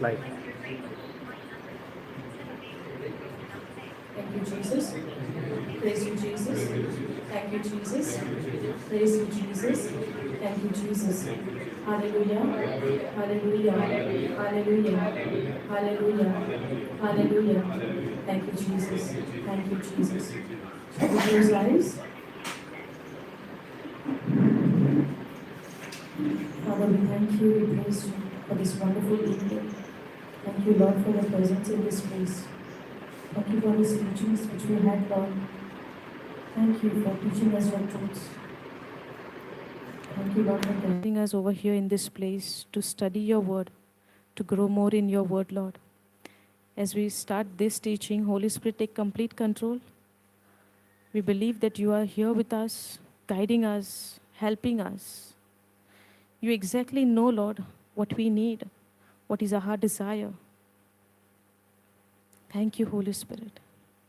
life. Thank you, Jesus. Praise you, Jesus. Thank you, Jesus. Praise you, Jesus. Thank you, Jesus. Hallelujah. Hallelujah. Hallelujah. Hallelujah. Hallelujah. Thank you, Jesus. Thank you, Jesus. Shall we close eyes? Father, we thank you, we praise you for this wonderful evening. Thank you, Lord, for your presence in this place. Thank you for these teachings which we had, Lord. Thank you for teaching us your truths. Thank you, Lord, for gathering us over here in this place to study your word, to grow more in your word, Lord. As we start this teaching, Holy Spirit, take complete control. We believe that you are here with us, guiding us, helping us. You exactly know, Lord, what we need, what is our heart desire. Thank you, Holy Spirit.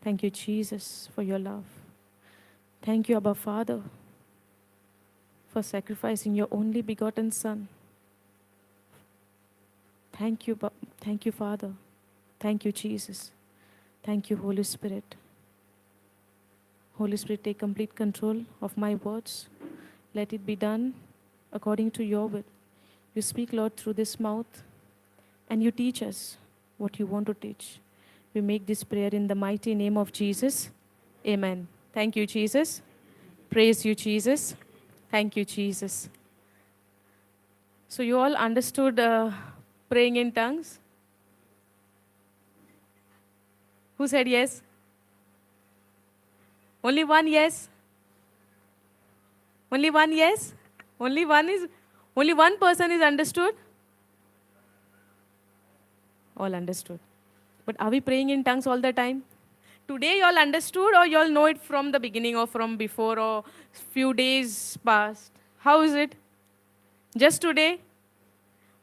Thank you, Jesus, for your love. Thank you, Abba Father, for sacrificing your only begotten Son. Thank you, Father. Thank you, Jesus. Thank you, Holy Spirit. Holy Spirit, take complete control of my words. Let it be done according to your will. You speak, Lord, through this mouth, and you teach us what you want to teach. We make this prayer in the mighty name of Jesus. Amen. Thank you, Jesus. Praise you, Jesus. Thank you, Jesus. So you all understood praying in tongues? Who said yes? Only one yes? Only one yes? Only one person is understood? All understood. But are we praying in tongues all the time? Today you all understood, or you all know it from the beginning or from before or few days past? How is it? Just today?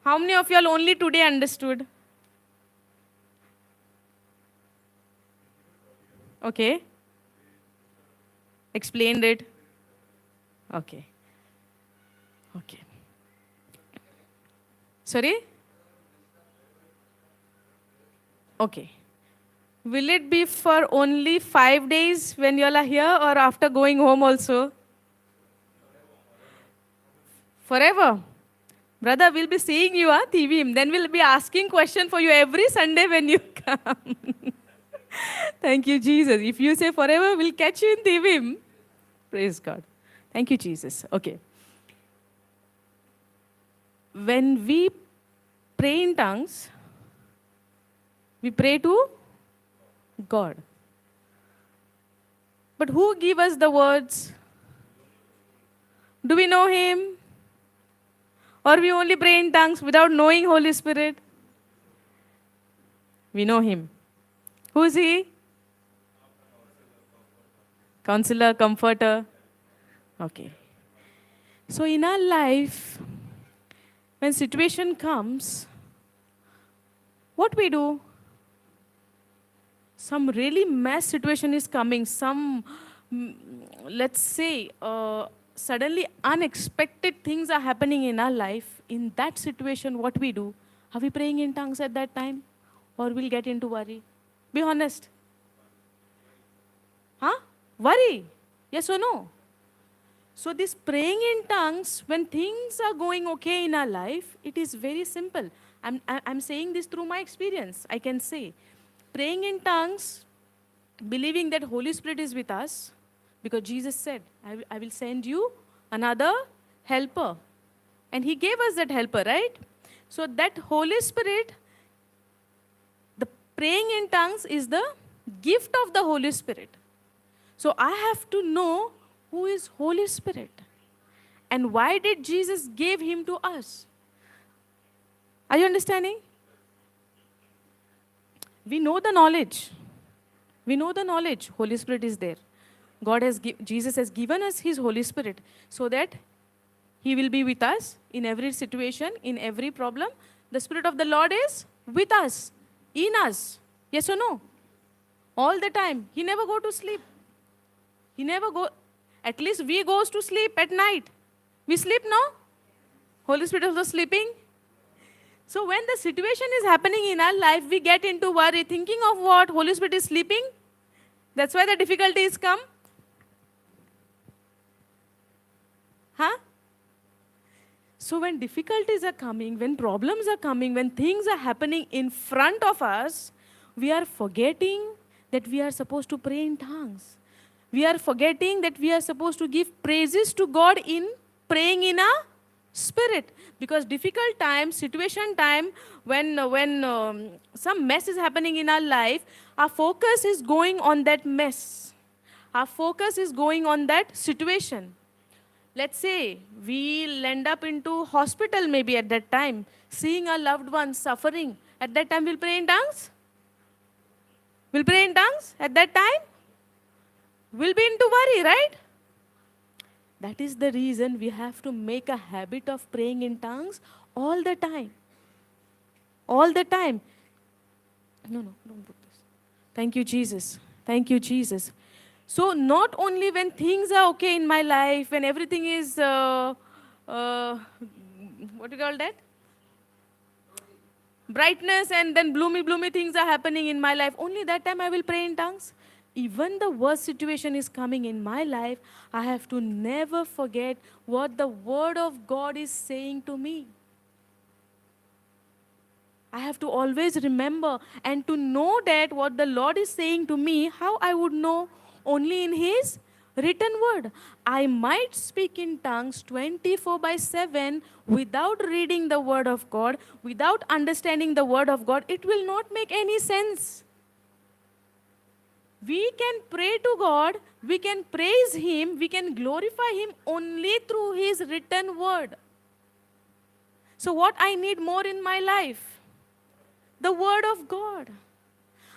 How many of you all only today understood? Okay. Explained it. Okay. Okay. Sorry? Okay. Will it be for only 5 days when you all are here, or after going home also? Forever. Brother, we'll be seeing you on TV. Then we'll be asking question for you every Sunday when you come. Thank you, Jesus. If you say forever, we'll catch you in TV. Praise God. Thank you, Jesus. Okay. When we pray in tongues, we pray to God. But who give us the words? Do we know Him? Or we only pray in tongues without knowing Holy Spirit? We know Him. Who is He? Counselor, Comforter. Okay. So in our life, when situation comes, what we do? Some really mass situation is coming. Let's say, suddenly unexpected things are happening in our life. In that situation, what we do? Are we praying in tongues at that time? Or we'll get into worry? Be honest. Huh? Worry? Yes or no? So this praying in tongues, when things are going okay in our life, it is very simple. I'm saying this through my experience. I can say, praying in tongues, believing that Holy Spirit is with us, because Jesus said, I will send you another helper. And He gave us that helper, right? So that Holy Spirit, the praying in tongues is the gift of the Holy Spirit. So I have to know who is Holy Spirit and why did Jesus give Him to us. Are you understanding? We know the knowledge. We know the knowledge. Holy Spirit is there. Jesus has given us His Holy Spirit so that He will be with us in every situation, in every problem. The Spirit of the Lord is with us, in us. Yes or no? All the time. He never go to sleep. He never go. At least we goes to sleep at night. We sleep now. Holy Spirit is also sleeping. So when the situation is happening in our life, we get into worry, thinking of what? Holy Spirit is sleeping. That's why the difficulties come. Huh? So when difficulties are coming, when problems are coming, when things are happening in front of us, we are forgetting that we are supposed to pray in tongues. We are forgetting that we are supposed to give praises to God in praying in a spirit. Because difficult time, situation time, when some mess is happening in our life, our focus is going on that mess. Our focus is going on that situation. Let's say we'll end up into hospital maybe at that time, seeing our loved ones suffering. At that time, we'll pray in tongues? We'll pray in tongues at that time? We'll be into worry, right? That is the reason we have to make a habit of praying in tongues all the time. All the time. No, don't put this. Thank you, Jesus. Thank you, Jesus. So not only when things are okay in my life, when everything is, what do you call that? Brightness, and then gloomy things are happening in my life, only that time I will pray in tongues. Even the worst situation is coming in my life, I have to never forget what the Word of God is saying to me. I have to always remember and to know that what the Lord is saying to me, how I would know? Only in His written word. I might speak in tongues 24/7 without reading the Word of God, without understanding the Word of God. It will not make any sense. We can pray to God, we can praise Him, we can glorify Him only through His written word. So what I need more in my life? The Word of God.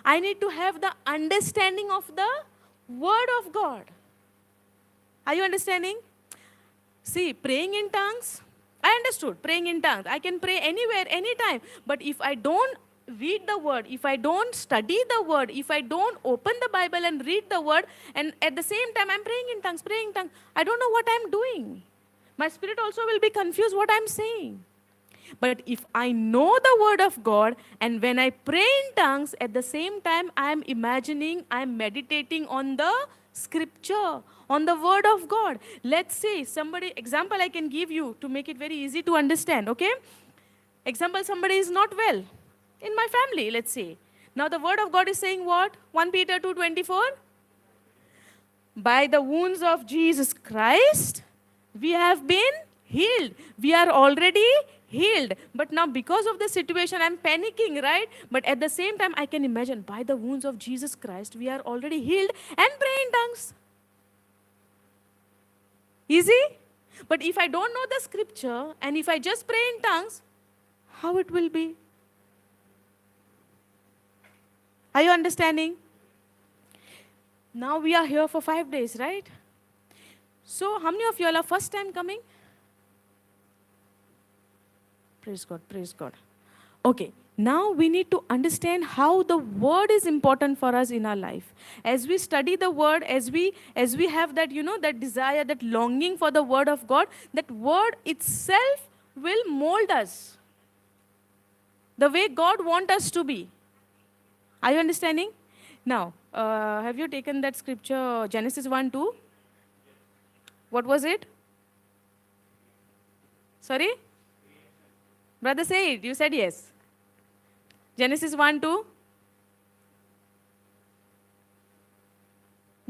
I need to have the understanding of the Word of God. Are you understanding? See, praying in tongues, I understood, praying in tongues. I can pray anywhere, anytime. But if I don't read the Word, if I don't study the Word, if I don't open the Bible and read the Word, and at the same time I'm praying in tongues, I don't know what I'm doing. My spirit also will be confused what I'm saying. But if I know the Word of God, and when I pray in tongues, at the same time I'm imagining, I'm meditating on the Scripture, on the Word of God. Let's say example I can give you to make it very easy to understand, okay? Example, somebody is not well in my family, let's say. Now the Word of God is saying what? 1 Peter 2:24. By the wounds of Jesus Christ, we have been healed. We are already healed. But now because of the situation, I'm panicking, right? But at the same time, I can imagine, by the wounds of Jesus Christ, we are already healed, and pray in tongues. Easy? But if I don't know the Scripture, and if I just pray in tongues, how it will be? Are you understanding? Now we are here for 5 days, right? So how many of you all are first time coming? Praise God, praise God. Okay, now we need to understand how the Word is important for us in our life. As we study the Word, as we have that, that desire, that longing for the Word of God, that Word itself will mold us the way God wants us to be. Are you understanding? Now, have you taken that scripture, Genesis 1:2? What was it? Sorry? Brother, say it. You said yes. Genesis 1:2.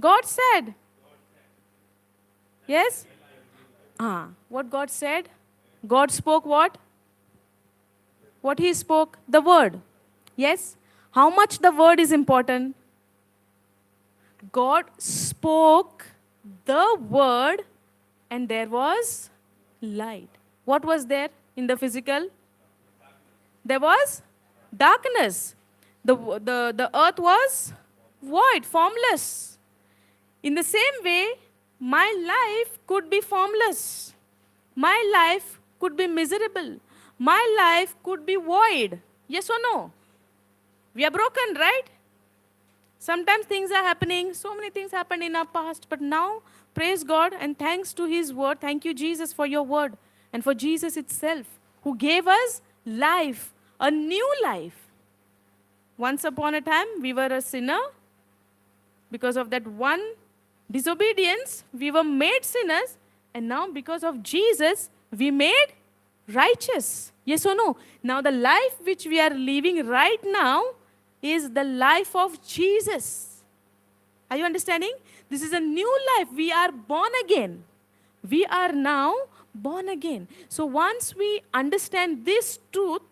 God said. Yes? What God said? God spoke what? What He spoke? The Word. Yes? How much the Word is important? God spoke the Word, and there was light. What was there in the physical? There was darkness. The earth was void, formless. In the same way, my life could be formless. My life could be miserable. My life could be void. Yes or no? We are broken, right? Sometimes things are happening. So many things happened in our past. But now, praise God and thanks to His Word. Thank you, Jesus, for your Word. And for Jesus itself, who gave us life, a new life. Once upon a time, we were a sinner. Because of that one disobedience, we were made sinners. And now, because of Jesus, we made righteous. Yes or no? Now, the life which we are living right now is the life of Jesus. Are you understanding? This is a new life. We are born again. We are now born again. So once we understand this truth,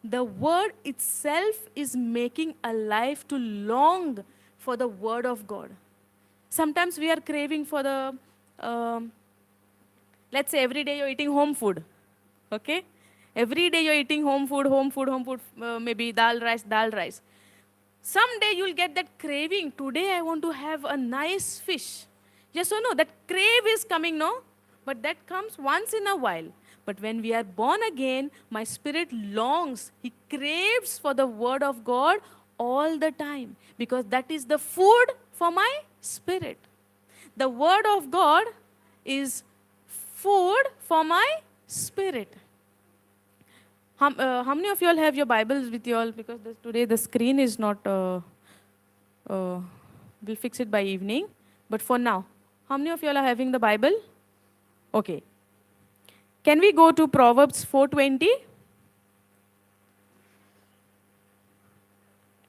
the word itself is making a life to long for the word of God. Sometimes we are craving for the, let's say every day you're eating home food. Okay? Every day you're eating home food, maybe dal rice. Someday you'll get that craving. Today I want to have a nice fish. Yes or no? That crave is coming, no? But that comes once in a while. But when we are born again, my spirit longs. He craves for the word of God all the time. Because that is the food for my spirit. The word of God is food for my spirit. How many of you all have your Bibles with you all? Because today the screen is not, we'll fix it by evening. But for now, how many of you all are having the Bible? Okay. Can we go to Proverbs 4:20?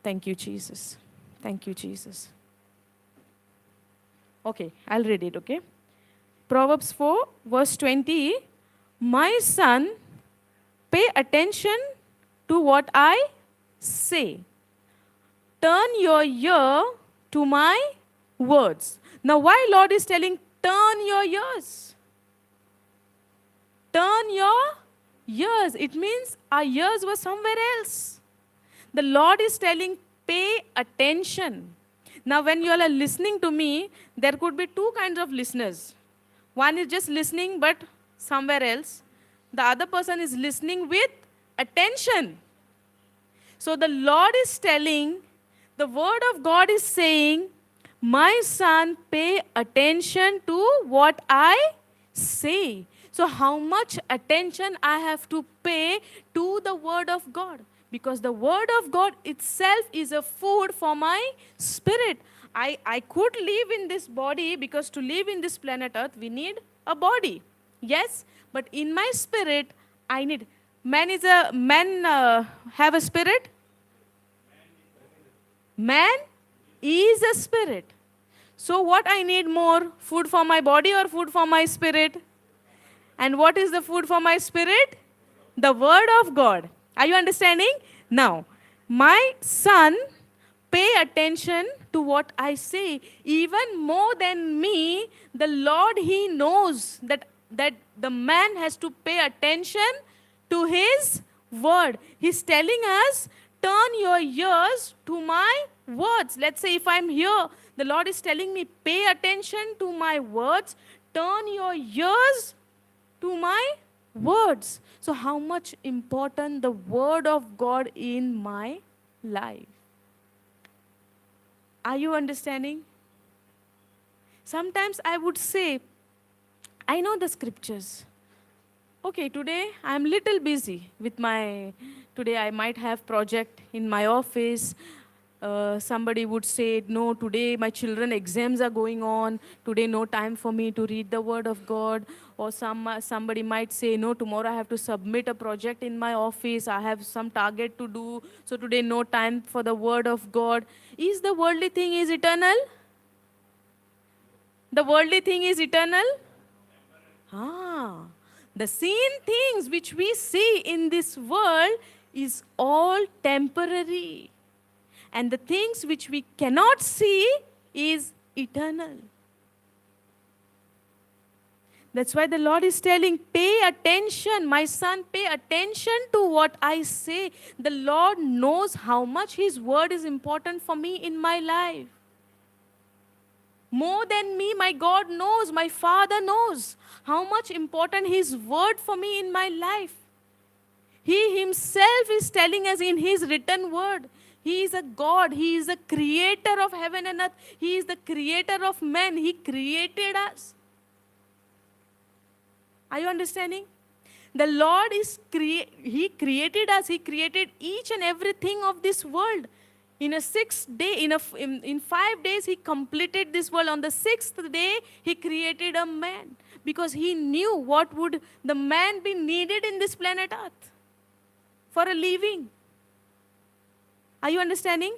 Thank you, Jesus. Thank you, Jesus. Okay, I'll read it, okay? Proverbs 4, verse 20. My son, pay attention to what I say. Turn your ear to my words. Now, why Lord is telling, turn your ears? Turn your ears. It means our ears were somewhere else. The Lord is telling, pay attention. Now, when you all are listening to me, there could be two kinds of listeners. One is just listening, but somewhere else. The other person is listening with attention. So the Lord is telling, the word of God is saying, my son, pay attention to what I say. So how much attention I have to pay to the word of God? Because the word of God itself is a food for my spirit. I could live in this body, because to live in this planet Earth, we need a body. Yes? But in my spirit, I need. Man have a spirit? Man is a spirit. So what I need more? Food for my body or food for my spirit? And what is the food for my spirit? The word of God. Are you understanding? Now, my son, pay attention to what I say. Even more than me, the Lord, He knows that the man has to pay attention to His word. He's telling us, turn your ears to my words. Let's say if I'm here, the Lord is telling me, pay attention to my words. Turn your ears to my words. So how much important the word of God in my life? Are you understanding? Sometimes I would say, I know the scriptures. Okay, today I'm little busy with today I might have project in my office. Somebody would say, no, today my children exams are going on. Today no time for me to read the word of God. Or somebody might say, no, tomorrow I have to submit a project in my office. I have some target to do. So today no time for the word of God. Is the worldly thing is eternal? The worldly thing is eternal? The seen things which we see in this world is all temporary. And the things which we cannot see is eternal. That's why the Lord is telling, pay attention, my son, pay attention to what I say. The Lord knows how much His word is important for me in my life. More than me, my God knows, my Father knows how much important His word for me in my life. He Himself is telling us in His written word. He is a God. He is a creator of heaven and earth. He is the creator of men. He created us. Are you understanding? The Lord He created us. He created each and everything of this world. In a 6 day, in 5 days, He completed this world. On the 6th day, He created a man. Because He knew what would the man be needed in this planet Earth for a living. Are you understanding?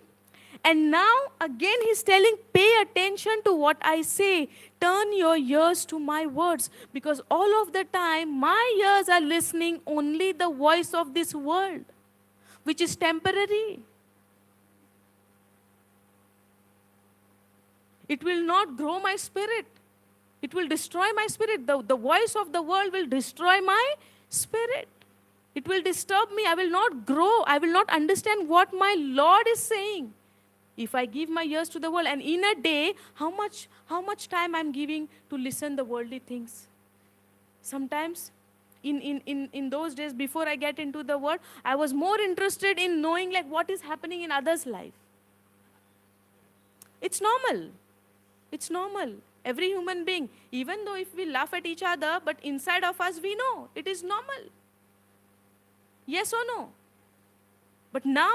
And now, again, He's telling, pay attention to what I say. Turn your ears to my words. Because all of the time, my ears are listening only the voice of this world, which is temporary. It will not grow my spirit. It will destroy my spirit. The voice of the world will destroy my spirit. It will disturb me. I will not grow. I will not understand what my Lord is saying. If I give my ears to the world, and in a day, how much time I'm giving to listen the worldly things? Sometimes, in those days before I get into the word, I was more interested in knowing like what is happening in others' life. It's normal. It's normal. Every human being, even though if we laugh at each other, but inside of us we know it is normal. Yes or no? But now,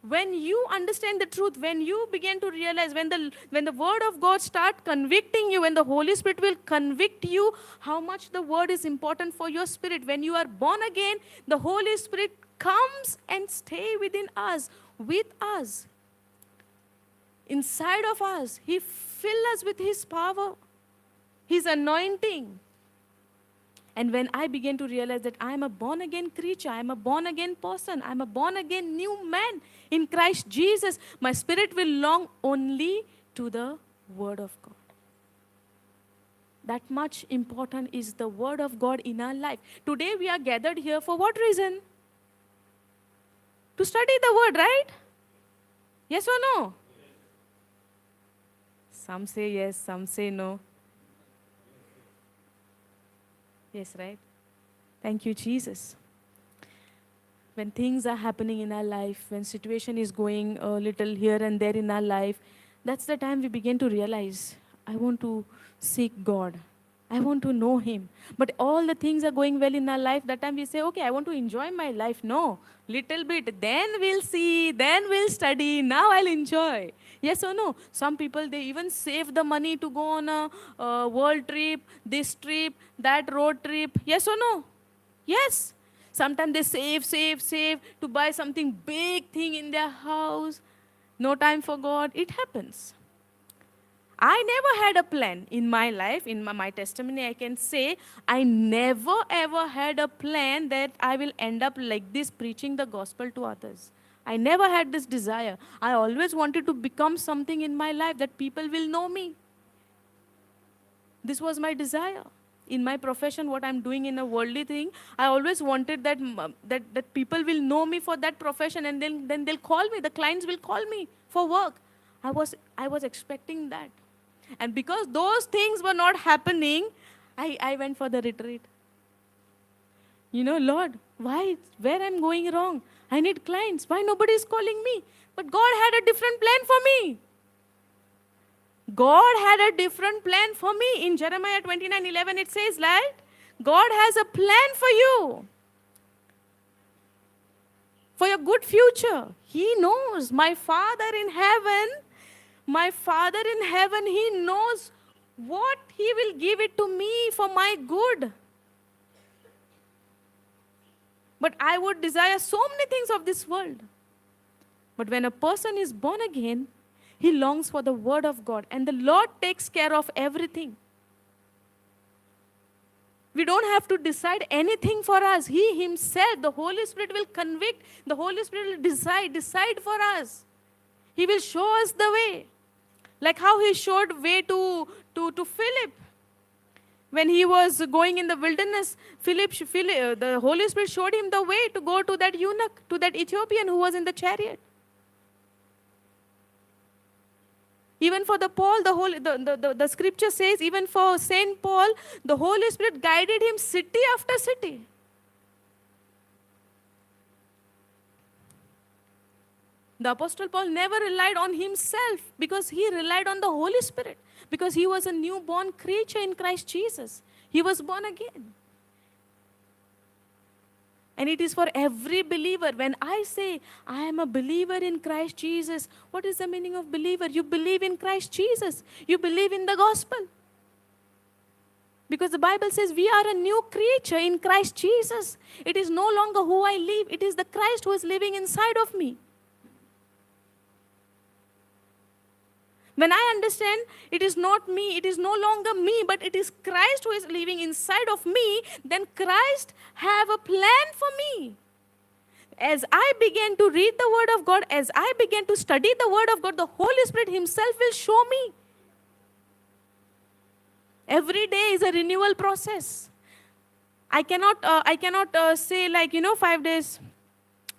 when you understand the truth, when you begin to realize, when the word of God starts convicting you, when the Holy Spirit will convict you how much the word is important for your spirit, when you are born again, the Holy Spirit comes and stays within us, with us, inside of us. He fills us with His power, His anointing. And when I begin to realize that I am a born-again creature, I am a born-again person, I am a born-again new man in Christ Jesus, my spirit will long only to the Word of God. That much important is the Word of God in our life. Today we are gathered here for what reason? To study the Word, right? Yes or no? Some say yes, some say no. Yes, right? Thank you, Jesus. When things are happening in our life, when situation is going a little here and there in our life, that's the time we begin to realize, I want to seek God. I want to know Him. But all the things are going well in our life, that time we say, okay, I want to enjoy my life. No, little bit. Then we'll see, then we'll study. Now I'll enjoy. Yes or no? Some people, they even save the money to go on a world trip, this trip, that road trip. Yes or no? Yes. Sometimes they save to buy something big thing in their house. No time for God. It happens. I never had a plan in my life. In my testimony, I can say, I never ever had a plan that I will end up like this, preaching the gospel to others. I never had this desire. I always wanted to become something in my life that people will know me. This was my desire. In my profession, what I'm doing in a worldly thing, I always wanted that people will know me for that profession, and then they'll call me. The clients will call me for work. I was expecting that. And because those things were not happening, I went for the retreat. Lord, why? Where I'm going wrong? I need clients. Why nobody is calling me? But God had a different plan for me. God had a different plan for me. In Jeremiah 29:11, it says, right? God has a plan for you. For your good future. He knows. My Father in heaven, He knows what He will give it to me for my good. But I would desire so many things of this world. But when a person is born again, he longs for the Word of God. And the Lord takes care of everything. We don't have to decide anything for us. He Himself, the Holy Spirit will convict. The Holy Spirit will decide for us. He will show us the way. Like how He showed way to Philip. When he was going in the wilderness, the Holy Spirit showed him the way to go to that eunuch, to that Ethiopian who was in the chariot. Even for the Paul, the scripture says, even for Saint Paul, the Holy Spirit guided him city after city. The Apostle Paul never relied on himself because he relied on the Holy Spirit. Because he was a new-born creature in Christ Jesus. He was born again. And it is for every believer. When I say, I am a believer in Christ Jesus, what is the meaning of believer? You believe in Christ Jesus. You believe in the gospel. Because the Bible says we are a new creature in Christ Jesus. It is no longer who I live. It is the Christ who is living inside of me. When I understand it is not me, it is no longer me, but it is Christ who is living inside of me, then Christ have a plan for me. As I began to read the Word of God, as I began to study the Word of God, the Holy Spirit Himself will show me. Every day is a renewal process. I cannot say 5 days.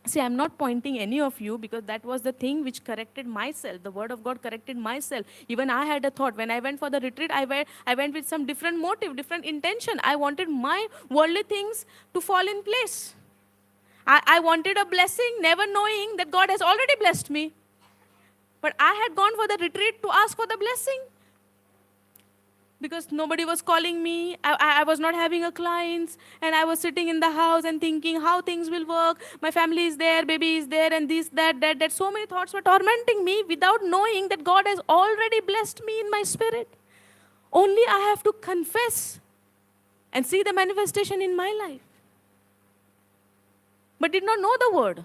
See, I'm not pointing any of you because that was the thing which corrected myself. The Word of God corrected myself. Even I had a thought. When I went for the retreat, I went with some different motive, different intention. I wanted my worldly things to fall in place. I wanted a blessing, never knowing that God has already blessed me. But I had gone for the retreat to ask for the blessing. Because nobody was calling me, I was not having a clients, and I was sitting in the house and thinking how things will work. My family is there, baby is there, and this, that. So many thoughts were tormenting me without knowing that God has already blessed me in my spirit. Only I have to confess and see the manifestation in my life. But did not know the word.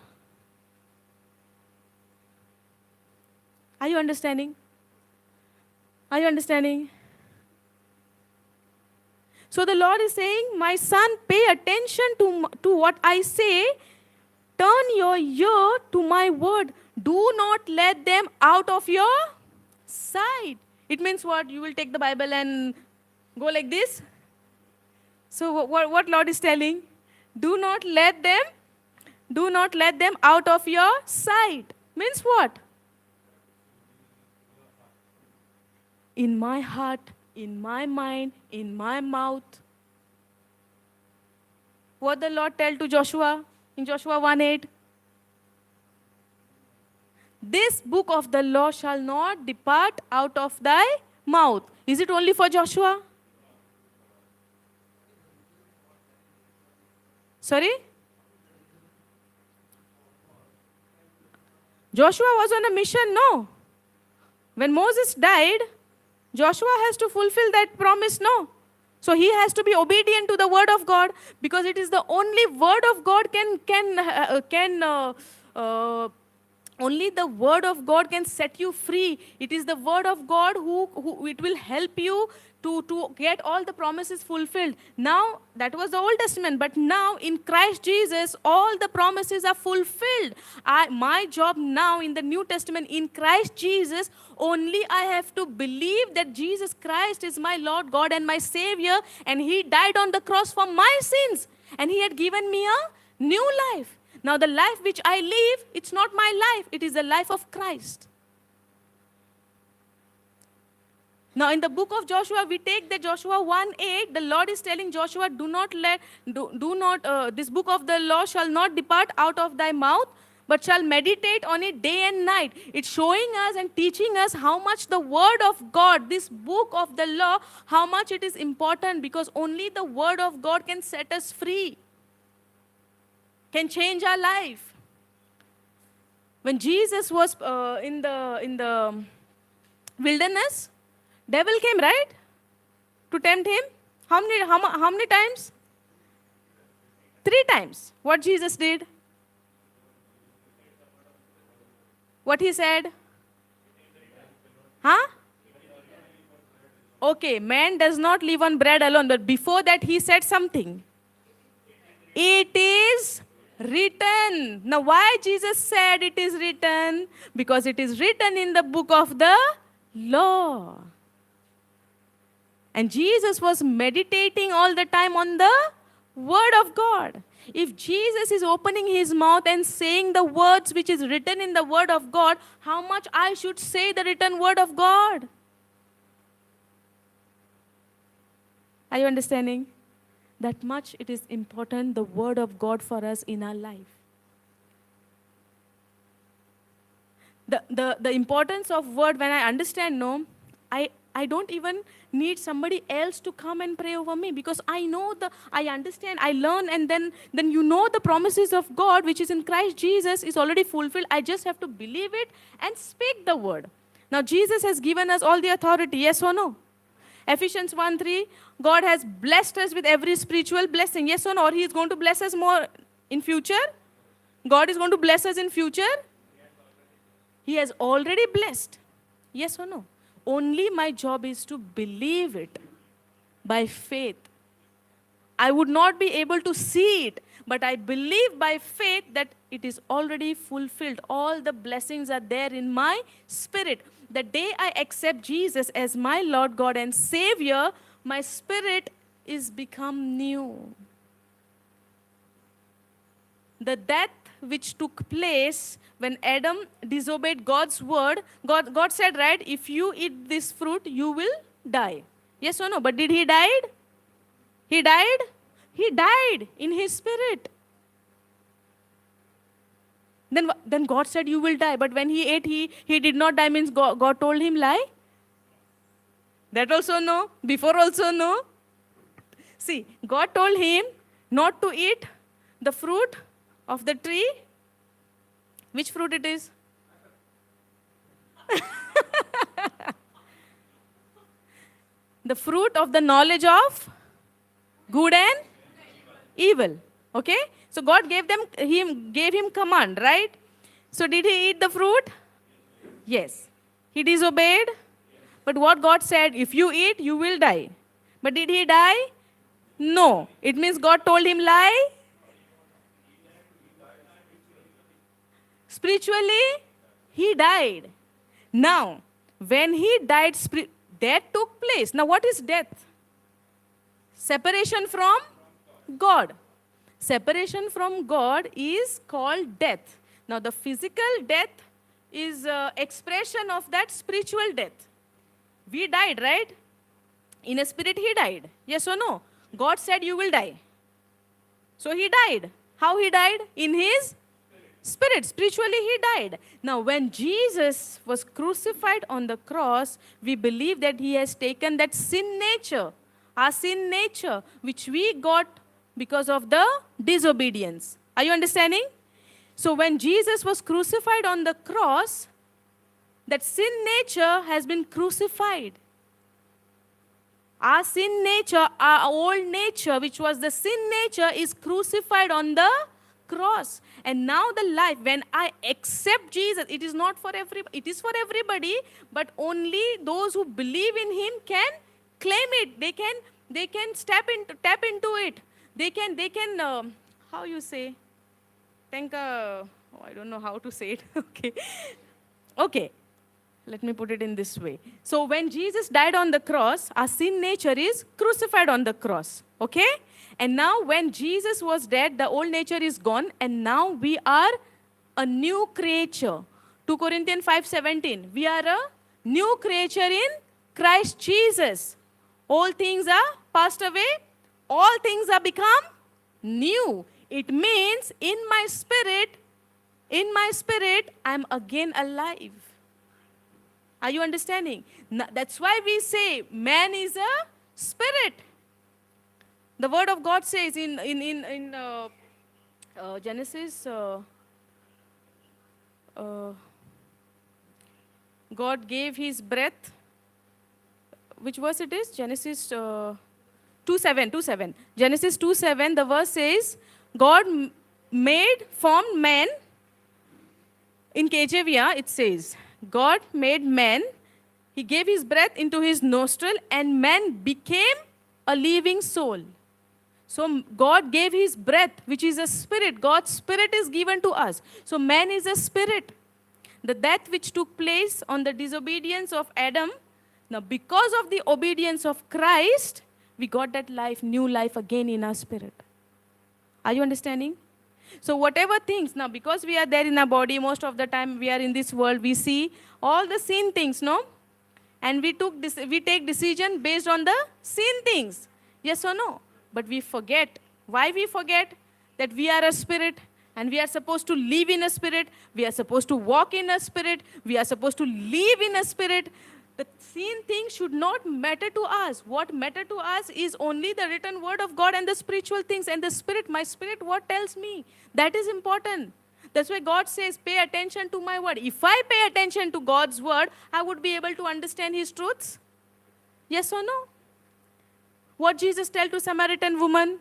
Are you understanding? Are you understanding? So the Lord is saying, my son, pay attention to what I say. Turn your ear to my word. Do not let them out of your sight. It means what? You will take the Bible and go like this? So what Lord is telling? Do not let them out of your sight. Means what? In my heart, in my mind, in my mouth. What the Lord tell to Joshua in Joshua 1:8? This book of the law shall not depart out of thy mouth. Is it only for Joshua? Sorry? Joshua was on a mission, no. When Moses died, Joshua has to fulfill that promise, no. So he has to be obedient to the word of God, because it is the only word of God only the word of God can set you free. It is the word of God who it will help you to get all the promises fulfilled. Now, that was the Old Testament, but now in Christ Jesus, all the promises are fulfilled. My job now in the New Testament, in Christ Jesus, only I have to believe that Jesus Christ is my Lord God and my Savior, and He died on the cross for my sins, and He had given me a new life. Now the life which I live, it's not my life, it is the life of Christ. Now in the book of Joshua, we take the Joshua 1:8, the Lord is telling Joshua, this book of the law shall not depart out of thy mouth, but shall meditate on it day and night. It's showing us and teaching us how much the word of God, this book of the law, how much it is important, because only the word of God can set us free, can change our life. When Jesus was in the wilderness, devil came, right? To tempt him. How many times? 3 times. What Jesus did? What he said? Huh? Okay, man does not live on bread alone, but before that he said something. It is written. Now why Jesus said it is written? Because it is written in the book of the law. And Jesus was meditating all the time on the word of God. If Jesus is opening his mouth and saying the words which is written in the word of God, how much I should say the written word of God? Are you understanding? That much it is important, the word of God for us in our life. The importance of word, when I understand, I don't even need somebody else to come and pray over me, because I understand, I learn, and then the promises of God, which is in Christ Jesus, is already fulfilled. I just have to believe it and speak the word. Now, Jesus has given us all the authority, yes or no? Ephesians 1:3, God has blessed us with every spiritual blessing, yes or no? Or He is going to bless us more in future? God is going to bless us in future? He has already blessed. Yes or no? Only my job is to believe it by faith. I would not be able to see it, but I believe by faith that it is already fulfilled. All the blessings are there in my spirit. The day I accept Jesus as my Lord God and Savior, my spirit is become new. The death which took place when Adam disobeyed God's word, God said, right, if you eat this fruit, you will die. Yes or no? But did he die? He died? He died in his spirit. Then God said, you will die. But when he ate, he did not die, means God told him lie? That also no. Before also no. See, God told him not to eat the fruit of the tree. Which fruit it is? The fruit of the knowledge of good and evil. Okay? So God gave him command, right? So did he eat the fruit? Yes. He disobeyed. But what God said, if you eat, you will die. But did he die? No. It means God told him lie? Spiritually, he died. Now, when he died, death took place. Now, what is death? Separation from God. Separation from God is called death. Now, the physical death is expression of that spiritual death. We died, right? In a spirit, he died. Yes or no? God said you will die. So he died. How he died? In his spirit. Spiritually, he died. Now, when Jesus was crucified on the cross, we believe that he has taken that sin nature, our sin nature, which we got because of the disobedience. Are you understanding? So, when Jesus was crucified on the cross, that sin nature has been crucified. Our sin nature, our old nature, which was the sin nature, is crucified on the cross. And now the life, when I accept Jesus, it is not for everybody, it is for everybody, but only those who believe in him can claim it. They can tap into it. They can how you say? I don't know how to say it. Okay. Let me put it in this way. So when Jesus died on the cross, our sin nature is crucified on the cross. Okay? And now when Jesus was dead, the old nature is gone, and now we are a new creature. 2 Corinthians 5:17. We are a new creature in Christ Jesus. All things are passed away. All things are become new. It means in my spirit, I'm again alive. Are you understanding? That's why we say man is a spirit. The word of God says in Genesis, God gave his breath. Which verse it is? Genesis 2:7. Genesis 2:7, the verse says, God formed man. In KJV, it says, God made man, he gave his breath into his nostril, and man became a living soul. So God gave his breath, which is a spirit. God's spirit is given to us. So man is a spirit. The death which took place on the disobedience of Adam, now because of the obedience of Christ, we got that life, new life again in our spirit. Are you understanding? So whatever things, now because we are there in our body, most of the time we are in this world, we see all the sin things, no? And we take decision based on the sin things. Yes or no? But we forget. Why we forget? That we are a spirit and we are supposed to live in a spirit. We are supposed to walk in a spirit. We are supposed to live in a spirit. The seen things should not matter to us. What matter to us is only the written word of God and the spiritual things and the spirit. My spirit, what tells me? That is important. That's why God says, pay attention to my word. If I pay attention to God's word, I would be able to understand his truths. Yes or no? What Jesus tell to Samaritan woman?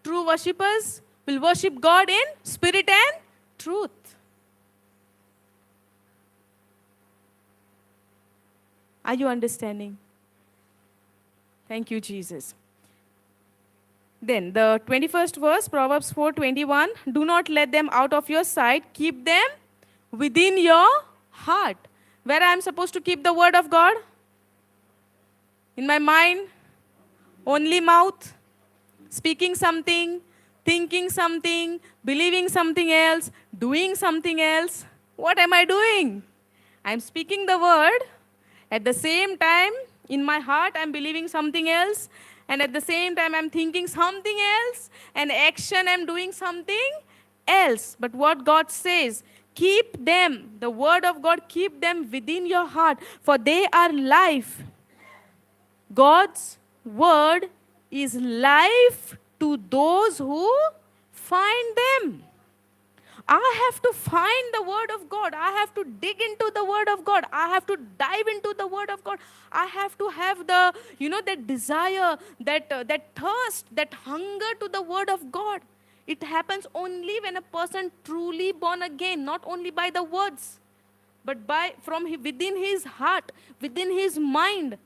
True worshippers will worship God in spirit and truth. Are you understanding? Thank you, Jesus. Then the 21st verse, Proverbs 4:21, do not let them out of your sight, keep them within your heart. Where I am supposed to keep the word of God? In my mind, only mouth, speaking something, thinking something, believing something else, doing something else. What am I doing? I'm speaking the word. At the same time, in my heart, I'm believing something else. And at the same time, I'm thinking something else. And action, I'm doing something else. But what God says, keep them, the word of God, keep them within your heart, for they are life. God's word is life to those who find them. I have to find the word of God. I have to dig into the word of God. I have to dive into the word of God. I have to have the, that desire, that thirst, that hunger to the word of God. It happens only when a person truly born again, not only by the words, but from within his heart, within his mind.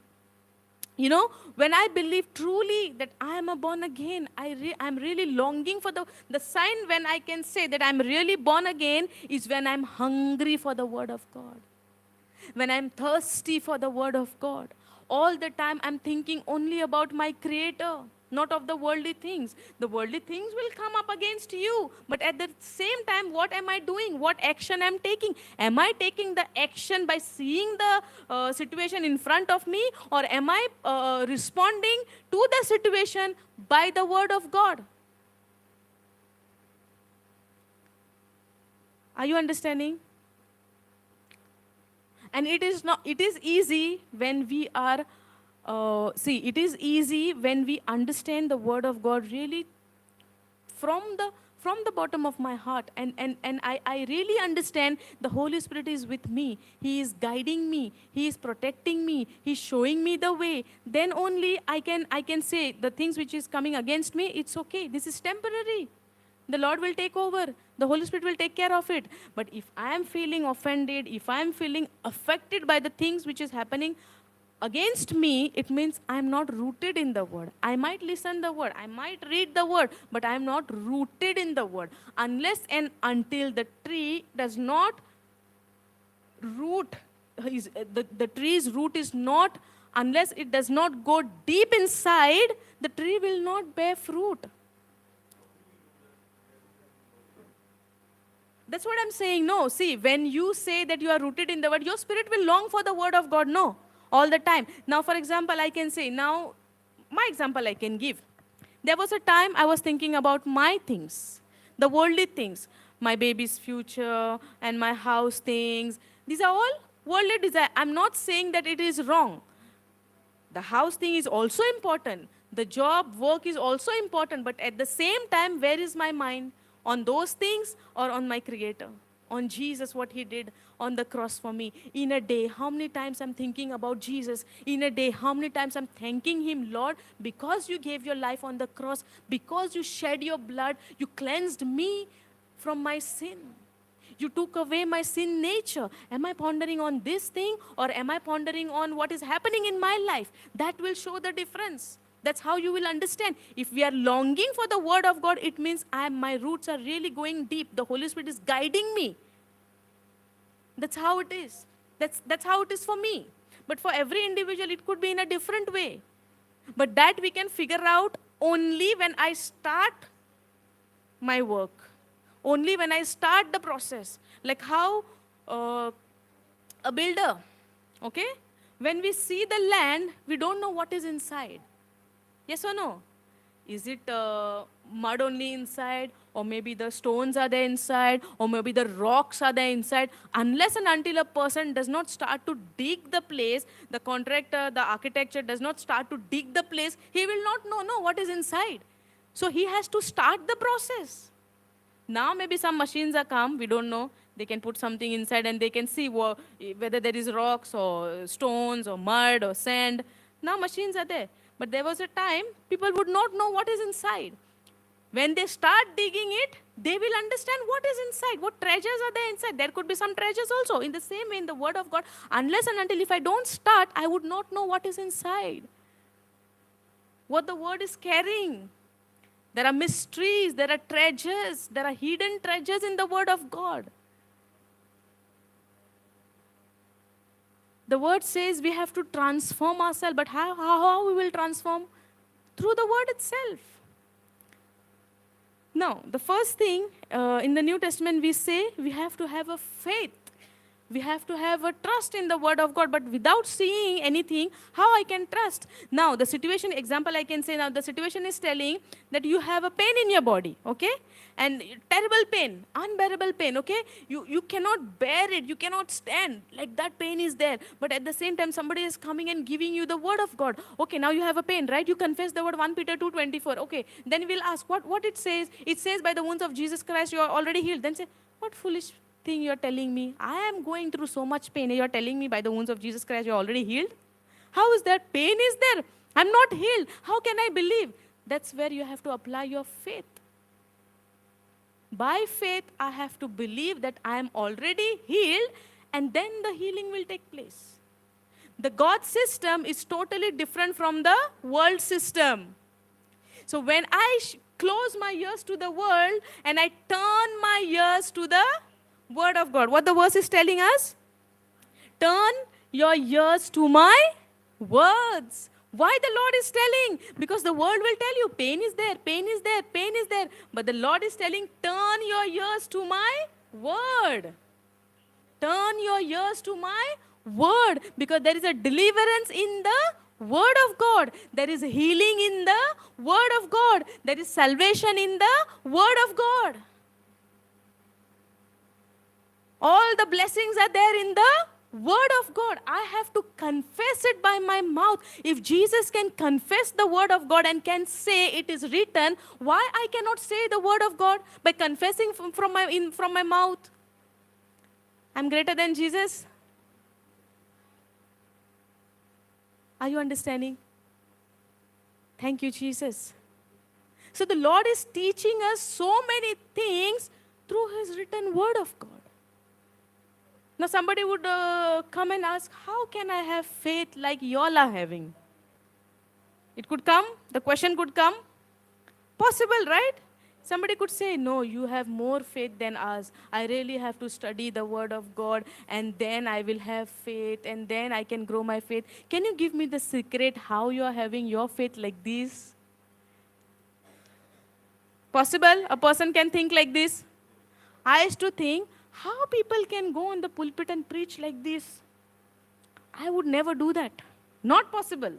When I believe truly that I am a born again, I'm really longing for the sign when I can say that I'm really born again is when I'm hungry for the word of God. When I'm thirsty for the word of God. All the time I'm thinking only about my Creator, not of the worldly things. The worldly things will come up against you. But at the same time, what am I doing? What action am I taking? Am I taking the action by seeing the situation in front of me? Or am I responding to the situation by the word of God? Are you understanding? And it is easy when we are, it is easy when we understand the word of God really from the bottom of my heart. And I really understand the Holy Spirit is with me. He is guiding me. He is protecting me. He's showing me the way. Then only I can say the things which is coming against me, it's okay. This is temporary. The Lord will take over. The Holy Spirit will take care of it. But if I am feeling offended, if I am feeling affected by the things which is happening against me, it means I am not rooted in the word. I might listen the word. I might read the word. But I am not rooted in the word. Unless and until the tree does not root, the tree's root is not, unless it does not go deep inside, the tree will not bear fruit. That's what I'm saying. No, see, when you say that you are rooted in the word, your spirit will long for the word of God. No, all the time. Now, for example, I can say, now, my example I can give. There was a time I was thinking about my things, the worldly things, my baby's future and my house things. These are all worldly desire. I'm not saying that it is wrong. The house thing is also important. The job, work is also important. But at the same time, where is my mind? On those things or on my Creator? On Jesus, what He did on the cross for me. In a day, how many times I'm thinking about Jesus? In a day, how many times I'm thanking Him, Lord, because you gave your life on the cross, because you shed your blood, you cleansed me from my sin. You took away my sin nature. Am I pondering on this thing or am I pondering on what is happening in my life? That will show the difference. That's how you will understand. If we are longing for the word of God, it means my roots are really going deep. The Holy Spirit is guiding me. That's how it is. That's how it is for me. But for every individual, it could be in a different way. But that we can figure out only when I start my work. Only when I start the process. Like how a builder, okay? When we see the land, we don't know what is inside. Yes or no? Is it mud only inside, or maybe the stones are there inside, or maybe the rocks are there inside. Unless and until a person does not start to dig the place, the contractor, the architecture does not start to dig the place, he will not know what is inside. So he has to start the process. Now maybe some machines are come, we don't know. They can put something inside and they can see whether there is rocks or stones or mud or sand. Now machines are there. But there was a time people would not know what is inside. When they start digging it, they will understand what is inside, what treasures are there inside. There could be some treasures also. In the same way, in the Word of God, unless and until if I don't start, I would not know what is inside, what the Word is carrying. There are mysteries, there are treasures, there are hidden treasures in the Word of God. The Word says we have to transform ourselves, but how we will transform? Through the Word itself. Now, the first thing in the New Testament we say we have to have a faith. We have to have a trust in the Word of God, but without seeing anything, how I can trust? Now, the situation, example I can say now, the situation is telling that you have a pain in your body, okay? And terrible pain, unbearable pain, okay? You cannot bear it, you cannot stand, like that pain is there. But at the same time, somebody is coming and giving you the Word of God. Okay, now you have a pain, right? You confess the word 1 Peter 2:24. Okay, then we'll ask what it says. It says by the wounds of Jesus Christ you are already healed. Then say, what foolish thing you're telling me? I am going through so much pain. You're telling me by the wounds of Jesus Christ you're already healed? How is that? Pain is there. I'm not healed. How can I believe? That's where you have to apply your faith. By faith, I have to believe that I am already healed, and then the healing will take place. The God system is totally different from the world system. So when I close my ears to the world and I turn my ears to the Word of God, what the verse is telling us? Turn your ears to my words. Why the Lord is telling? Because the world will tell you, pain is there, pain is there, pain is there. But the Lord is telling, turn your ears to my word. Turn your ears to my word. Because there is a deliverance in the Word of God. There is healing in the Word of God. There is salvation in the Word of God. All the blessings are there in the Word of God. I have to confess it by my mouth. If Jesus can confess the Word of God and can say it is written, why I cannot say the Word of God by confessing from my mouth? I'm greater than Jesus. Are you understanding? Thank you, Jesus. So the Lord is teaching us so many things through His written Word of God. Now somebody would come and ask, how can I have faith like y'all are having? It could come, the question could come. Possible, right? Somebody could say, no, you have more faith than us. I really have to study the Word of God, and then I will have faith, and then I can grow my faith. Can you give me the secret how you are having your faith like this? Possible? A person can think like this? I used to think, how people can go on the pulpit and preach like this? I would never do that. Not possible.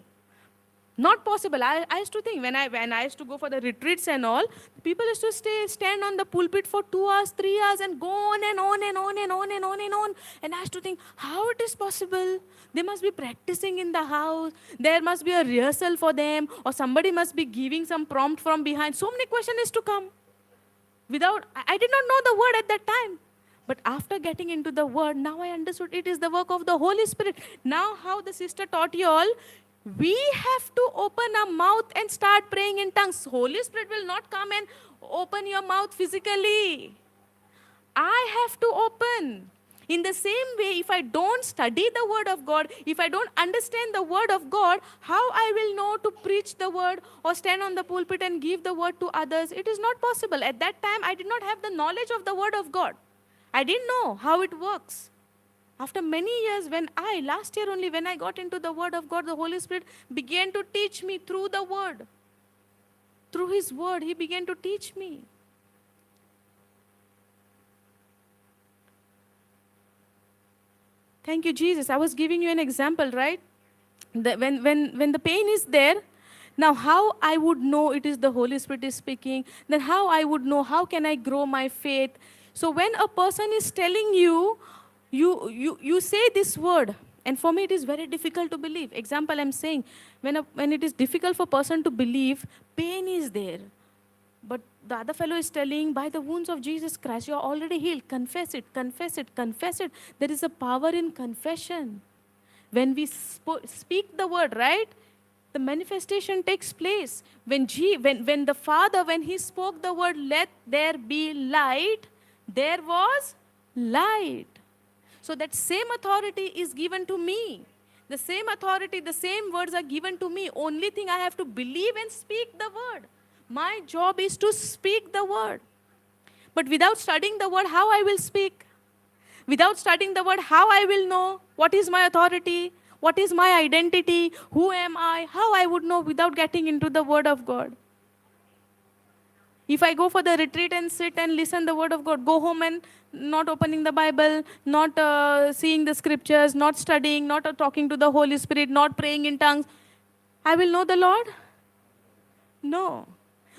Not possible. I used to think when I used to go for the retreats and all, people used to stand on the pulpit for 2 hours, 3 hours and go on and on and on and on and on and on. And I used to think, how it is possible? They must be practicing in the house. There must be a rehearsal for them, or somebody must be giving some prompt from behind. So many questions is to come. I did not know the word at that time. But after getting into the Word, now I understood it is the work of the Holy Spirit. Now how the sister taught you all, we have to open our mouth and start praying in tongues. Holy Spirit will not come and open your mouth physically. I have to open. In the same way, if I don't study the Word of God, if I don't understand the Word of God, how I will know to preach the Word or stand on the pulpit and give the Word to others? It is not possible. At that time, I did not have the knowledge of the Word of God. I didn't know how it works. After many years, last year only, when I got into the Word of God, the Holy Spirit began to teach me through the Word. Through His Word, He began to teach me. Thank you, Jesus. I was giving you an example, right? When the pain is there, Now, how I would know it is the Holy Spirit is speaking? Then how I would know? How can I grow my faith? So when a person is telling you, you say this word, and for me it is very difficult to believe. Example, I'm saying, when it is difficult for a person to believe, pain is there. But the other fellow is telling, by the wounds of Jesus Christ, you are already healed. Confess it, confess it, confess it. There is a power in confession. When we speak the word, right? The manifestation takes place. When the Father, when He spoke the word, let there be light, there was light. So that same authority is given to me. The same authority, the same words are given to me. Only thing I have to believe and speak the word. My job is to speak the word. But without studying the word, how I will speak? Without studying the word, how I will know what is my authority, what is my identity, who am I, how I would know without getting into the word of God? If I go for the retreat and sit and listen the word of God, go home and not opening the Bible, not seeing the scriptures, not studying, not talking to the Holy Spirit, not praying in tongues, I will know the Lord? No.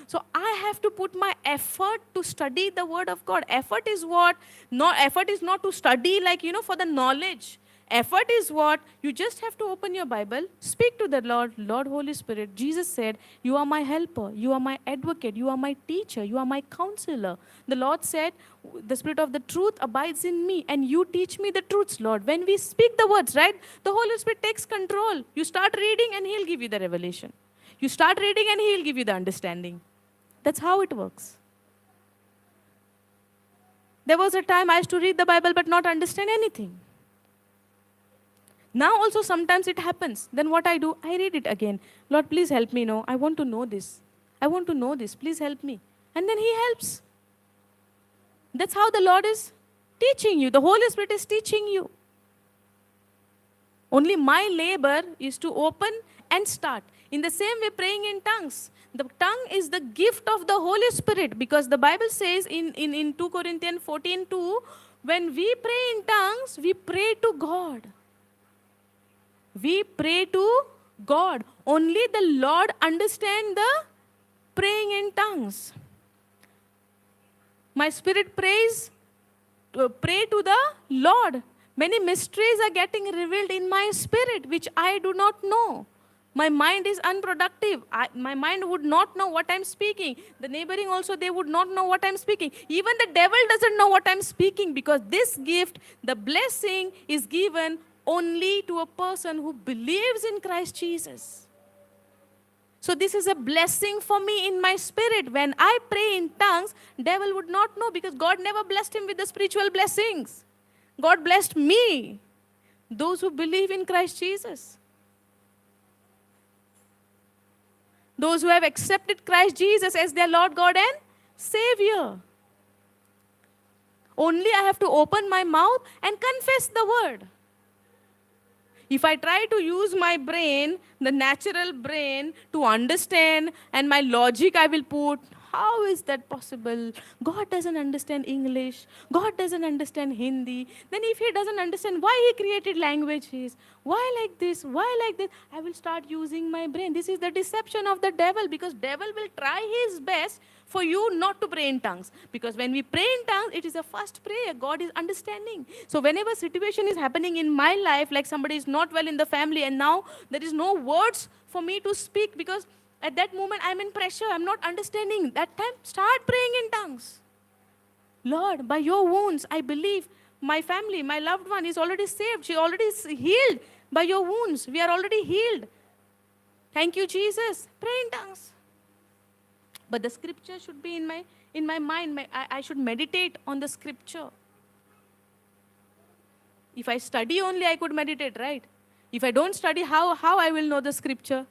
So I have to put my effort to study the word of God. Effort is what? No, effort is not to study like, for the knowledge. Effort is what? You just have to open your Bible, speak to the Lord, Lord Holy Spirit. Jesus said, you are my helper, you are my advocate, you are my teacher, you are my counselor. The Lord said, the Spirit of the truth abides in me and you teach me the truths, Lord. When we speak the words, right? The Holy Spirit takes control. You start reading and He'll give you the revelation. You start reading and He'll give you the understanding. That's how it works. There was a time I used to read the Bible but not understand anything. Now also sometimes it happens. Then what I do, I read it again. Lord, please help me know. I want to know this. I want to know this. Please help me. And then He helps. That's how the Lord is teaching you. The Holy Spirit is teaching you. Only my labor is to open and start. In the same way, praying in tongues. The tongue is the gift of the Holy Spirit, because the Bible says in 2 Corinthians 14:2, when we pray in tongues, we pray to God. We pray to God. Only the Lord understands the praying in tongues. My spirit pray to the Lord. Many mysteries are getting revealed in my spirit, which I do not know. My mind is unproductive. My mind would not know what I'm speaking. The neighboring also, they would not know what I'm speaking. Even the devil doesn't know what I'm speaking, because this gift, the blessing, is given only to a person who believes in Christ Jesus. So this is a blessing for me in my spirit. When I pray in tongues, devil would not know, because God never blessed him with the spiritual blessings. God blessed me, those who believe in Christ Jesus. Those who have accepted Christ Jesus as their Lord, God, and Savior. Only I have to open my mouth and confess the word. If I try to use my brain, the natural brain, to understand, and my logic I will put, how is that possible? God doesn't understand English. God doesn't understand Hindi. Then if He doesn't understand why He created languages, why like this, why like this, I will start using my brain. This is the deception of the devil, because devil will try his best for you not to pray in tongues. Because when we pray in tongues, it is a first prayer. God is understanding. So whenever situation is happening in my life, like somebody is not well in the family and now there is no words for me to speak, because at that moment I'm in pressure, I'm not understanding. That time, start praying in tongues. Lord, by your wounds, I believe my family, my loved one is already saved. She already is healed by your wounds. We are already healed. Thank you, Jesus. Pray in tongues. But the scripture should be in my mind. I should meditate on the scripture. If I study only, I could meditate, right? If I don't study, how I will know the scripture?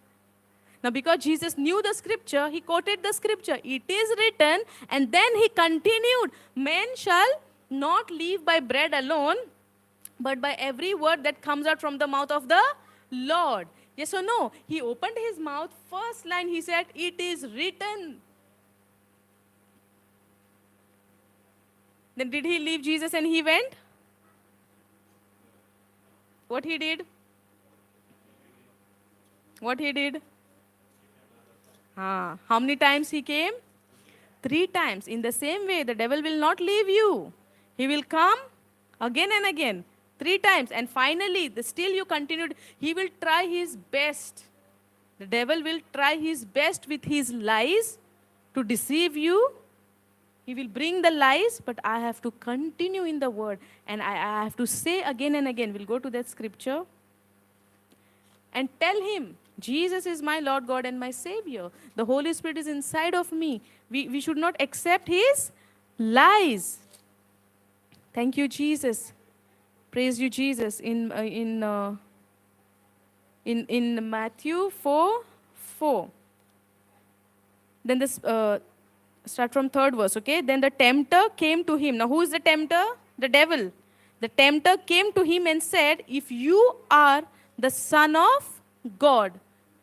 Now, because Jesus knew the scripture, He quoted the scripture. It is written, and then He continued, men shall not live by bread alone, but by every word that comes out from the mouth of the Lord. Yes or no? He opened His mouth. First line He said, it is written. Then did He leave Jesus and He went? What He did? What He did? How many times he came? 3 times. In the same way, the devil will not leave you. He will come again and again. 3 times. And finally, still you continued. He will try his best. The devil will try his best with his lies to deceive you. He will bring the lies, but I have to continue in the word. And I have to say again and again. We'll go to that scripture. And tell him, Jesus is my Lord God and my Savior. The Holy Spirit is inside of me. We should not accept his lies. Thank you, Jesus. Praise you, Jesus. In Matthew 4:4. Then this start from 3rd verse, okay? Then the tempter came to him. Now, who is the tempter? The devil. The tempter came to him and said, if you are the Son of God,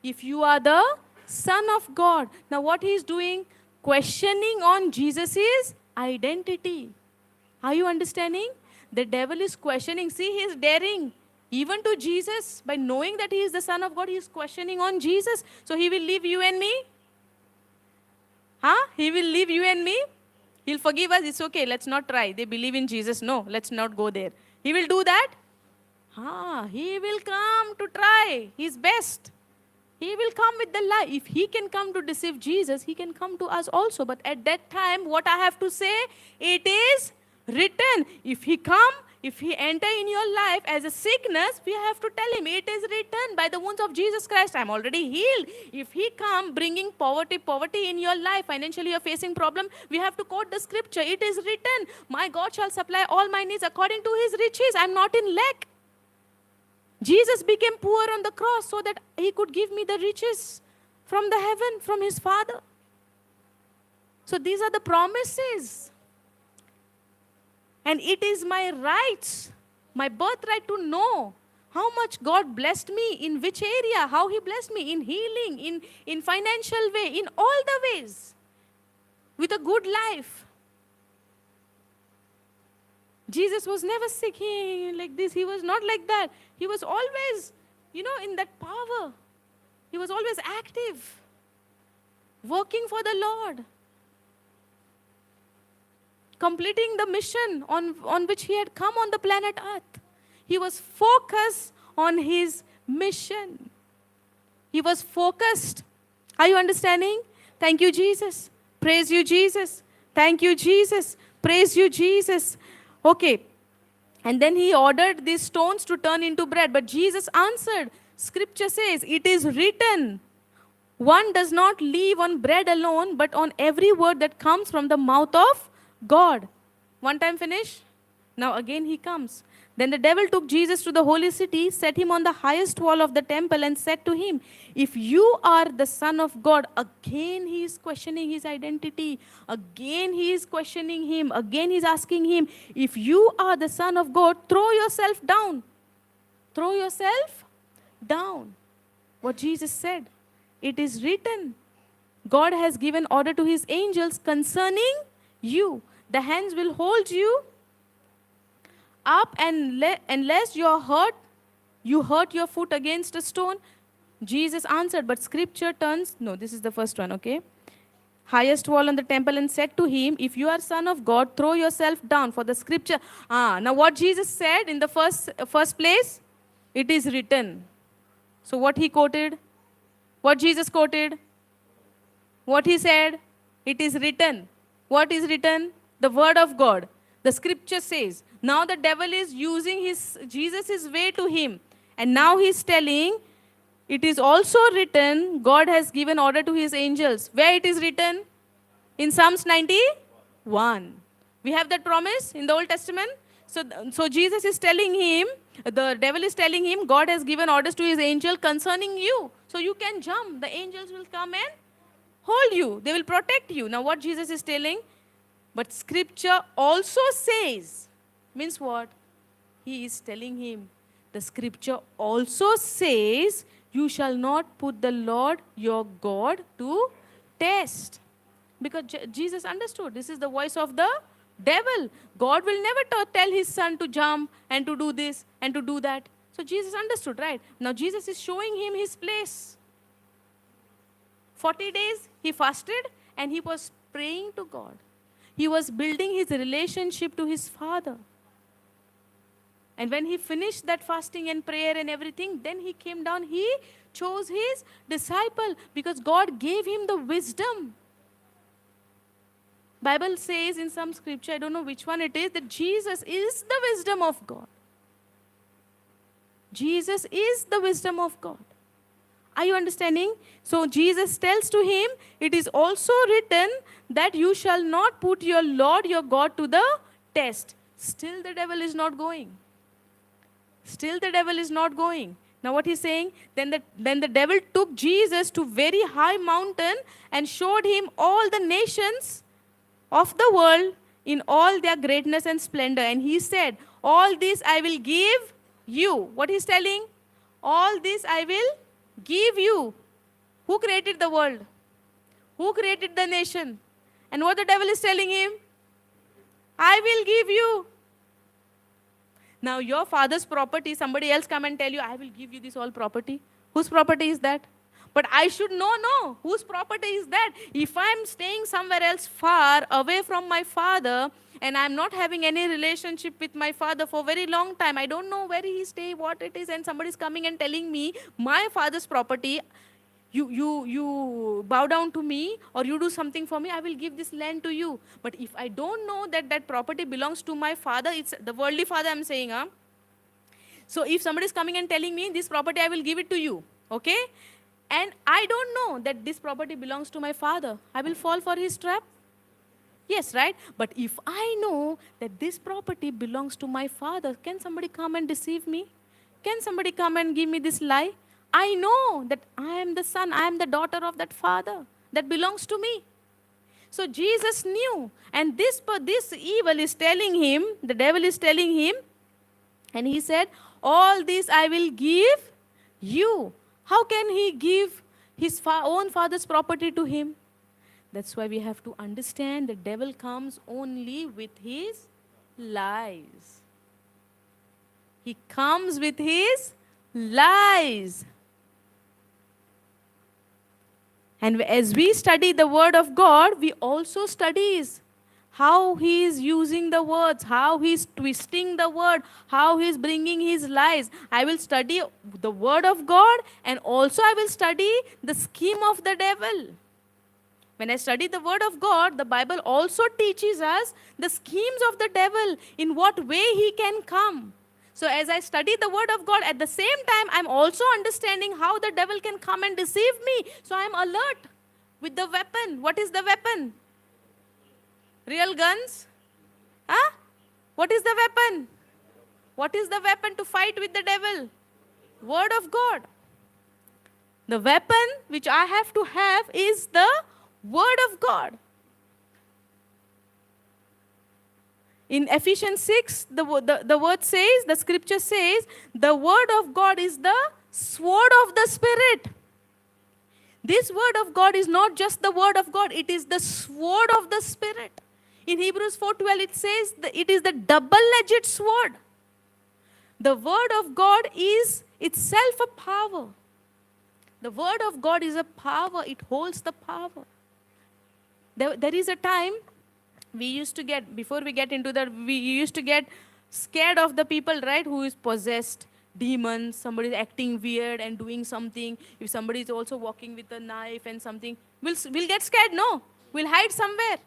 if you are the Son of God. Now, what he is doing? Questioning on Jesus' identity. Are you understanding? The devil is questioning. See, he is daring. Even to Jesus, by knowing that he is the Son of God, he is questioning on Jesus. So he will leave you and me? He will leave you and me? He'll forgive us. It's okay. Let's not try. They believe in Jesus. No, let's not go there. He will do that? He will come to try his best. He will come with the lie. If he can come to deceive Jesus, he can come to us also. But at that time, what I have to say? It is written. If he enter in your life as a sickness, we have to tell him, it is written, by the wounds of Jesus Christ, I'm already healed. If he come bringing poverty in your life, financially you're facing problem, we have to quote the scripture. It is written, my God shall supply all my needs according to his riches. I'm not in lack. Jesus became poor on the cross so that he could give me the riches from the heaven, from his Father. So these are the promises. And it is my rights, my birthright to know how much God blessed me, in which area, how he blessed me, in healing, in financial way, in all the ways, with a good life. Jesus was never sick like this. He was not like that. He was always, in that power. He was always active, working for the Lord, completing the mission on which he had come on the planet Earth. He was focused on his mission. He was focused. Are you understanding? Thank you, Jesus. Praise you, Jesus. Thank you, Jesus. Praise you, Jesus. Okay. And then he ordered these stones to turn into bread. But Jesus answered, scripture says, it is written, one does not live on bread alone, but on every word that comes from the mouth of God. One time finish. Now again he comes. Then the devil took Jesus to the holy city, set him on the highest wall of the temple and said to him, if you are the Son of God, again he is questioning his identity. Again he is questioning him. Again he is asking him, if you are the Son of God, throw yourself down. Throw yourself down. What Jesus said, it is written. God has given order to his angels concerning you. The hands will hold you up, and unless you hurt your foot against a stone. Jesus answered, but scripture turns, no, this is the first one, okay? Highest wall on the temple and said to him, if you are Son of God, throw yourself down, for the scripture. Now what Jesus said in the first place, it is written. So what he quoted? What Jesus quoted? What he said? It is written. What is written? The word of God. The scripture says. Now the devil is using Jesus' way to him. And now he's telling, it is also written, God has given order to his angels. Where it is written? In Psalms 91. We have that promise in the Old Testament. So Jesus is telling him, the devil is telling him, God has given orders to his angel concerning you. So you can jump. The angels will come and hold you. They will protect you. Now what Jesus is telling? But scripture also says, means what? He is telling him, the scripture also says, you shall not put the Lord your God to test. Because Jesus understood, this is the voice of the devil. God will never tell his son to jump and to do this and to do that. So Jesus understood, right? Now Jesus is showing him his place. 40 days he fasted and he was praying to God. He was building his relationship to his Father. And when he finished that fasting and prayer and everything, then he came down. He chose his disciple because God gave him the wisdom. Bible says in some scripture, I don't know which one it is, that Jesus is the wisdom of God. Jesus is the wisdom of God. Are you understanding? So Jesus tells to him, it is also written that you shall not put your Lord your God to the test. Still the devil is not going. Still the devil is not going. Now what he's saying, then the devil took Jesus to very high mountain and showed him all the nations of the world in all their greatness and splendor. And he said, all this I will give you. What he's telling? All this I will give you. Who created the world? Who created the nation? And what the devil is telling him? I will give you. Now your father's property, somebody else come and tell you, I will give you this all property. Whose property is that? But I should know, whose property is that? If I'm staying somewhere else far away from my father and I'm not having any relationship with my father for a very long time, I don't know where he stay, what it is, and somebody's coming and telling me, my father's property, you bow down to me or you do something for me, I will give this land to you. But if I don't know that that property belongs to my father, it's the worldly father I'm saying. So if somebody is coming and telling me this property, I will give it to you. Okay? And I don't know that this property belongs to my father, I will fall for his trap. Yes, right? But if I know that this property belongs to my father, can somebody come and deceive me? Can somebody come and give me this lie? I know that I am the son, I am the daughter of that father that belongs to me. So Jesus knew, and this evil is telling him, the devil is telling him, and he said, all this I will give you. How can he give his own father's property to him? That's why we have to understand the devil comes only with his lies. He comes with his lies. And as we study the word of God, we also study how he is using the words, how he is twisting the word, how he is bringing his lies. I will study the word of God and also I will study the scheme of the devil. When I study the word of God, the Bible also teaches us the schemes of the devil, in what way he can come. So as I study the word of God, at the same time, I'm also understanding how the devil can come and deceive me. So I'm alert with the weapon. What is the weapon? Real guns? Huh? What is the weapon? What is the weapon to fight with the devil? Word of God. The weapon which I have to have is the word of God. In Ephesians 6, the word says, the scripture says, the word of God is the sword of the Spirit. This word of God is not just the word of God, it is the sword of the Spirit. In Hebrews 4:12 it says that it is the double-edged sword. The word of God is itself a power. The word of God is a power, it holds the power. There is a time we used to get, before we get into that, we used to get scared of the people, right, who is possessed, demons, somebody is acting weird and doing something. If somebody is also walking with a knife and something, we'll get scared, no? We'll hide somewhere.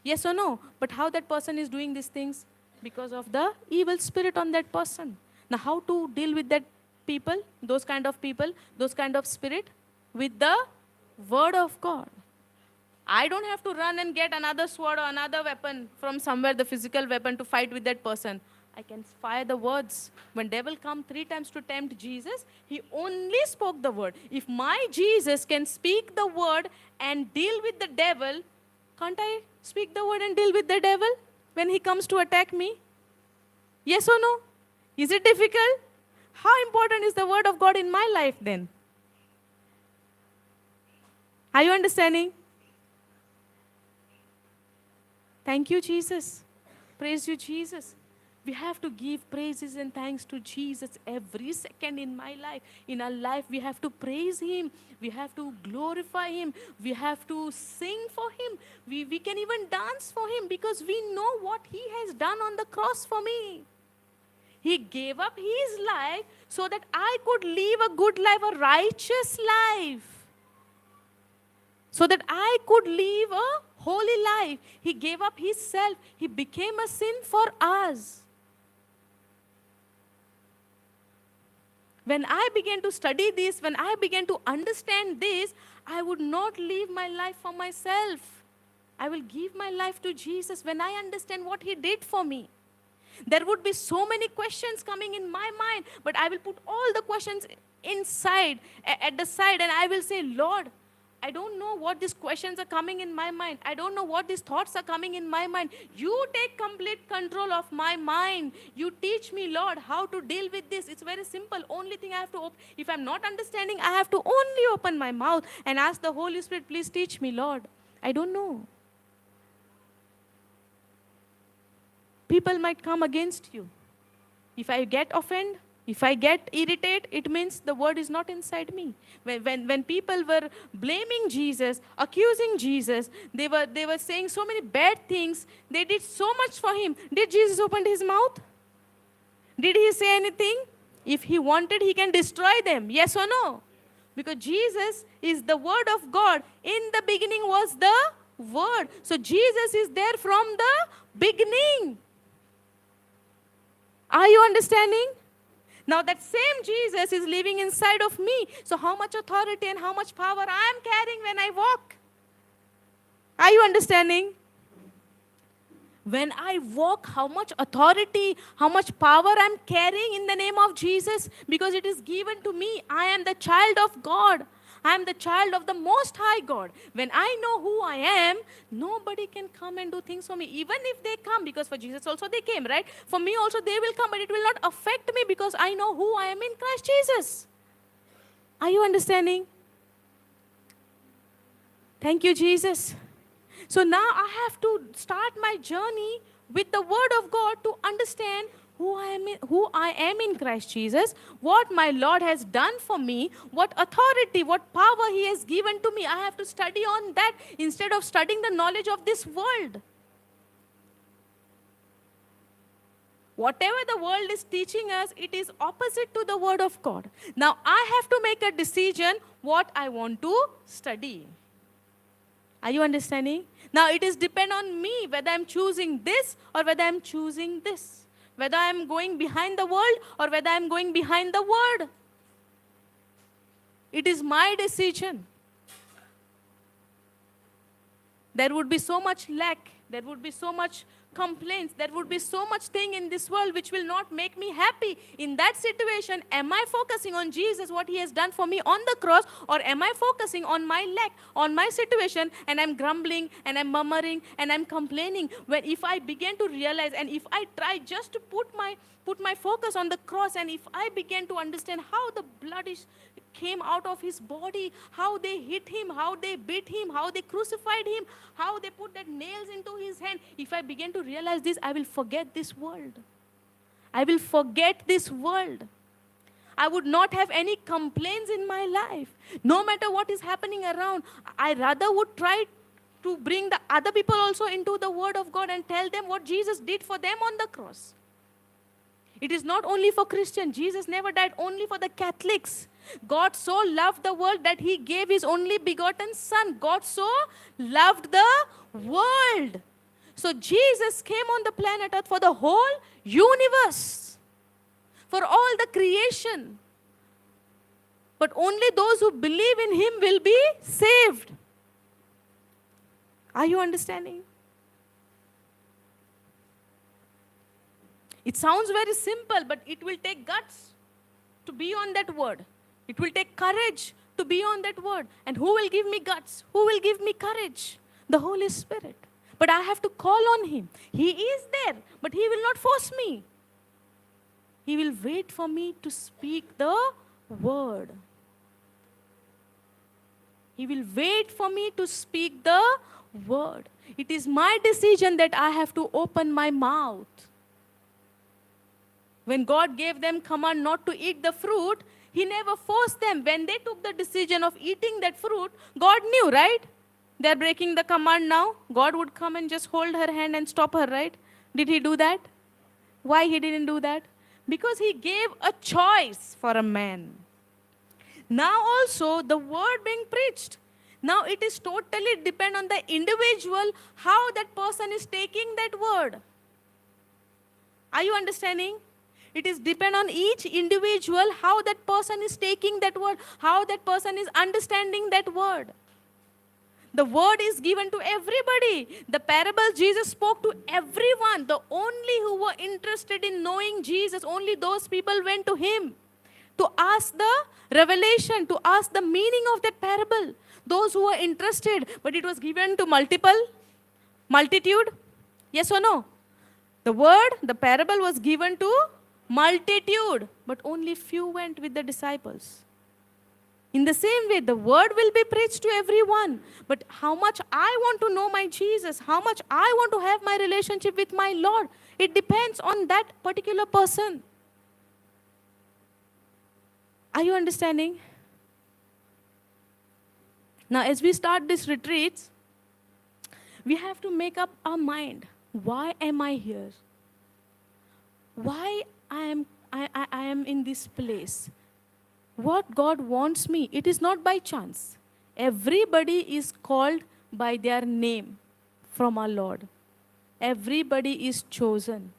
Yes or no? But how that person is doing these things? Because of the evil spirit on that person. Now how to deal with that people, those kind of people, those kind of spirit? With the word of God. I don't have to run and get another sword or another weapon from somewhere, the physical weapon, to fight with that person. I can fire the words. When devil come 3 times to tempt Jesus, he only spoke the word. If my Jesus can speak the word and deal with the devil, can't I speak the word and deal with the devil when he comes to attack me? Yes or no? Is it difficult? How important is the word of God in my life then? Are you understanding? Thank you, Jesus. Praise you, Jesus. We have to give praises and thanks to Jesus every second in my life. In our life, we have to praise Him. We have to glorify Him. We have to sing for Him. We can even dance for Him because we know what He has done on the cross for me. He gave up His life so that I could live a good life, a righteous life. So that I could live a holy life. He gave up His self. He became a sin for us. When I began to study this, when I began to understand this, I would not live my life for myself. I will give my life to Jesus when I understand what He did for me. There would be so many questions coming in my mind, but I will put all the questions inside, at the side, and I will say, Lord, I don't know what these questions are coming in my mind. I don't know what these thoughts are coming in my mind. You take complete control of my mind. You teach me, Lord, how to deal with this. It's very simple. Only thing I have to if I'm not understanding, I have to only open my mouth and ask the Holy Spirit, please teach me, Lord. I don't know. People might come against you. If I get offended, if I get irritated, it means the word is not inside me. When people were blaming Jesus, accusing Jesus, they were saying so many bad things. They did so much for Him. Did Jesus open His mouth? Did He say anything? If He wanted, He can destroy them. Yes or no? Because Jesus is the Word of God. In the beginning was the Word. So Jesus is there from the beginning. Are you understanding? Now that same Jesus is living inside of me. So how much authority and how much power I am carrying when I walk? Are you understanding? When I walk, how much authority, how much power I am carrying in the name of Jesus? Because it is given to me. I am the child of God. I am the child of the Most High God. When I know who I am, nobody can come and do things for me. Even if they come, because for Jesus also they came, right? For me also they will come, but it will not affect me because I know who I am in Christ Jesus. Are you understanding? Thank you, Jesus. So now I have to start my journey with the Word of God to understand who I am in Christ Jesus, what my Lord has done for me, what authority, what power He has given to me. I have to study on that instead of studying the knowledge of this world. Whatever the world is teaching us, it is opposite to the Word of God. Now I have to make a decision what I want to study. Are you understanding? Now it is depend on me whether I'm choosing this or whether I'm choosing this. Whether I'm going behind the world or whether I'm going behind the Word. It is my decision. There would be so much lack. There would be so much complaints. There would be so much thing in this world which will not make me happy. In that situation, am I focusing on Jesus, what He has done for me on the cross, or am I focusing on my lack, on my situation, and I'm grumbling, and I'm murmuring, and I'm complaining? When if I begin to realize, and if I try just to put my focus on the cross, and if I begin to understand how the blood came out of His body, how they hit Him, how they beat Him, how they crucified Him, how they put that nails into His hand. If I begin to realize this, I will forget this world. I will forget this world. I would not have any complaints in my life. No matter what is happening around, I rather would try to bring the other people also into the Word of God and tell them what Jesus did for them on the cross. It is not only for Christians. Jesus never died only for the Catholics. God so loved the world that He gave His only begotten Son. God so loved the world. So Jesus came on the planet Earth for the whole universe, for all the creation. But only those who believe in Him will be saved. Are you understanding? It sounds very simple, but it will take guts to be on that word. It will take courage to be on that word. And who will give me guts? Who will give me courage? The Holy Spirit. But I have to call on Him. He is there, but He will not force me. He will wait for me to speak the word. He will wait for me to speak the word. It is my decision that I have to open my mouth. When God gave them command not to eat the fruit, He never forced them. When they took the decision of eating that fruit, God knew, right? They're breaking the command now. God would come and just hold her hand and stop her, right? Did He do that? Why He didn't do that? Because He gave a choice for a man. Now also the word being preached. Now it is totally depend on the individual how that person is taking that word. Are you understanding? It is depend on each individual how that person is taking that word, how that person is understanding that word. The word is given to everybody. The parable Jesus spoke to everyone. The only who were interested in knowing Jesus, only those people went to Him to ask the revelation, to ask the meaning of that parable. Those who were interested, but it was given to multitude. Yes or no? The word, the parable was given to multitude, but only few went with the disciples. In the same way, the word will be preached to everyone. But how much I want to know my Jesus, how much I want to have my relationship with my Lord, it depends on that particular person. Are you understanding? Now, as we start these retreats, we have to make up our mind. Why am I here? Why I am in this place? What God wants me, it is not by chance. Everybody is called by their name from our Lord. Everybody is chosen.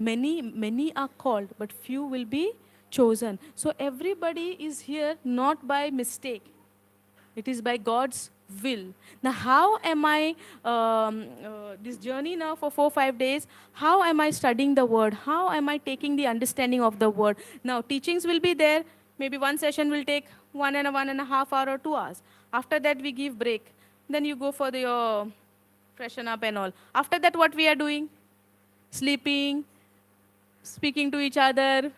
Many are called, but few will be chosen. So everybody is here not by mistake. It is by God's will. Now, how am I, this journey now for 4-5 days, how am I studying the word? How am I taking the understanding of the word? Now, teachings will be there. Maybe one session will take 1.5 hours or 2 hours. After that, we give break. Then you go for your freshen up and all. After that, what we are doing? Sleeping, speaking to each other,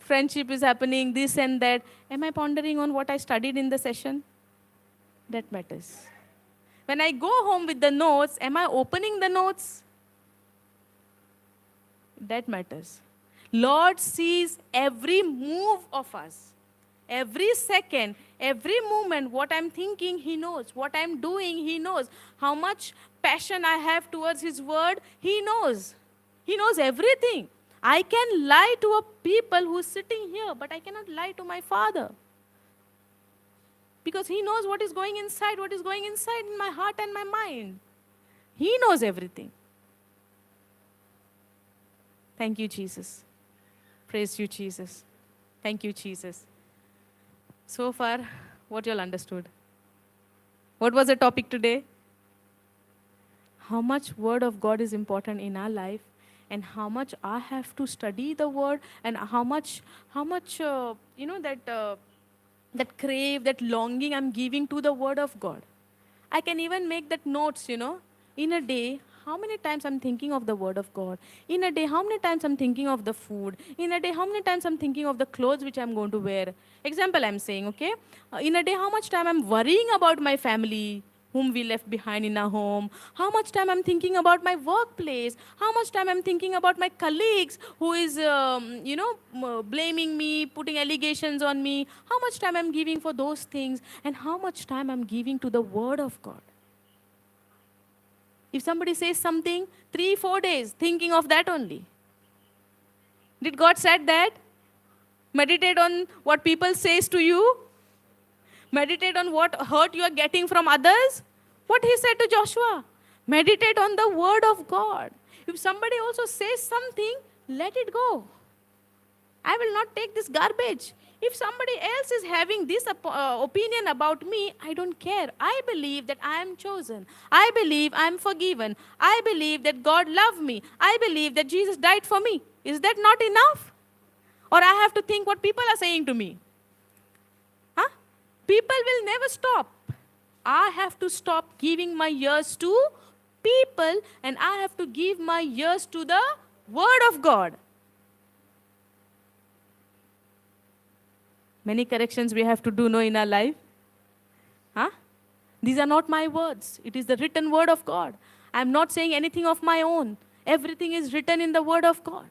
friendship is happening, this and that. Am I pondering on what I studied in the session? That matters. When I go home with the notes, am I opening the notes? That matters. Lord sees every move of us. Every second, every moment, what I'm thinking, He knows. What I'm doing, He knows. How much passion I have towards His word, He knows. He knows everything. I can lie to a people who is sitting here, but I cannot lie to my Father. Because He knows what is going inside in my heart and my mind. He knows everything. Thank you, Jesus. Praise you, Jesus. Thank you, Jesus. So far, what you all understood? What was the topic today? How much Word of God is important in our life, and how much I have to study the Word, and how much that crave, that longing I'm giving to the Word of God. I can even make that notes, in a day, how many times I'm thinking of the Word of God. In a day, how many times I'm thinking of the food. In a day, how many times I'm thinking of the clothes which I'm going to wear. Example I'm saying, okay? In a day, how much time I'm worrying about my family, whom we left behind in our home. How much time I'm thinking about my workplace. How much time I'm thinking about my colleagues who is, blaming me, putting allegations on me. How much time I'm giving for those things. And how much time I'm giving to the Word of God. If somebody says something, 3-4 days, thinking of that only. Did God said that? Meditate on what people says to you. Meditate on what hurt you are getting from others. What He said to Joshua. Meditate on the Word of God. If somebody also says something, let it go. I will not take this garbage. If somebody else is having this opinion about me, I don't care. I believe that I am chosen. I believe I am forgiven. I believe that God loved me. I believe that Jesus died for me. Is that not enough? Or I have to think what people are saying to me? Huh? People will never stop. I have to stop giving my ears to people, and I have to give my ears to the Word of God. Many corrections we have to do in our life. Huh? These are not my words. It is the written Word of God. I am not saying anything of my own. Everything is written in the Word of God.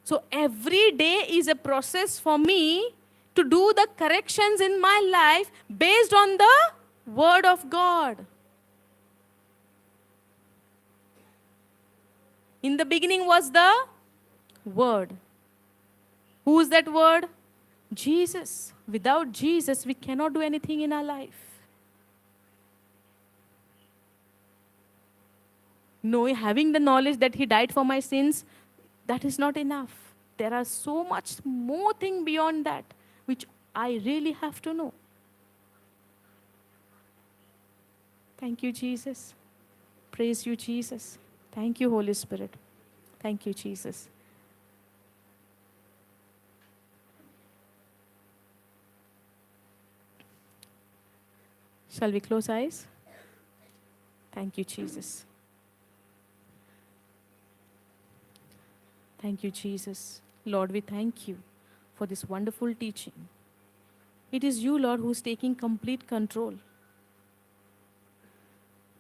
So every day is a process for me to do the corrections in my life based on the Word of God. In the beginning was the Word. Who is that Word? Jesus. Without Jesus, we cannot do anything in our life. Having the knowledge that He died for my sins, that is not enough. There are so much more thing beyond that, which I really have to know. Thank you, Jesus. Praise you, Jesus. Thank you, Holy Spirit. Thank you, Jesus. Shall we close eyes? Thank you, Jesus. Thank you, Jesus. Lord, we thank you for this wonderful teaching. It is you, Lord, who is taking complete control.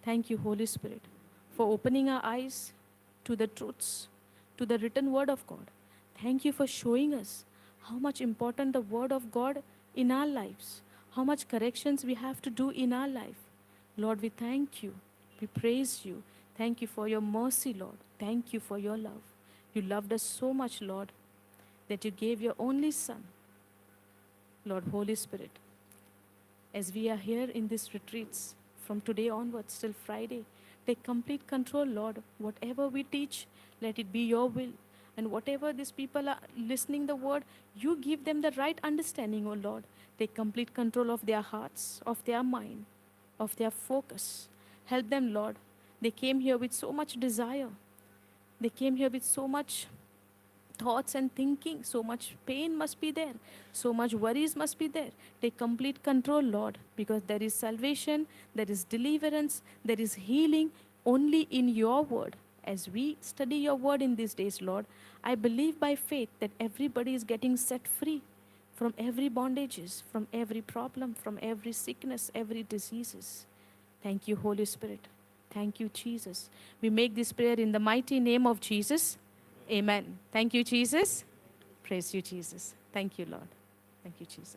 Thank you, Holy Spirit, for opening our eyes to the truths, to the written word of God. Thank you for showing us how much important the word of God in our lives, how much corrections we have to do in our life. Lord, we thank you. We praise you. Thank you for your mercy, Lord. Thank you for your love. You loved us so much, Lord, that you gave your only Son. Lord, Holy Spirit, as we are here in these retreats, from today onwards till Friday, take complete control, Lord. Whatever we teach, let it be your will. And whatever these people are listening the word, you give them the right understanding, O Lord. Take complete control of their hearts, of their mind, of their focus. Help them, Lord. They came here with so much desire. They came here with so much thoughts and thinking. So much pain must be there. So much worries must be there. Take complete control, Lord, because there is salvation, there is deliverance, there is healing only in your word. As we study your word in these days, Lord, I believe by faith that everybody is getting set free from every bondages, from every problem, from every sickness, every diseases. Thank you, Holy Spirit. Thank you, Jesus. We make this prayer in the mighty name of Jesus. Amen. Thank you, Jesus. Praise you, Jesus. Thank you, Lord. Thank you, Jesus.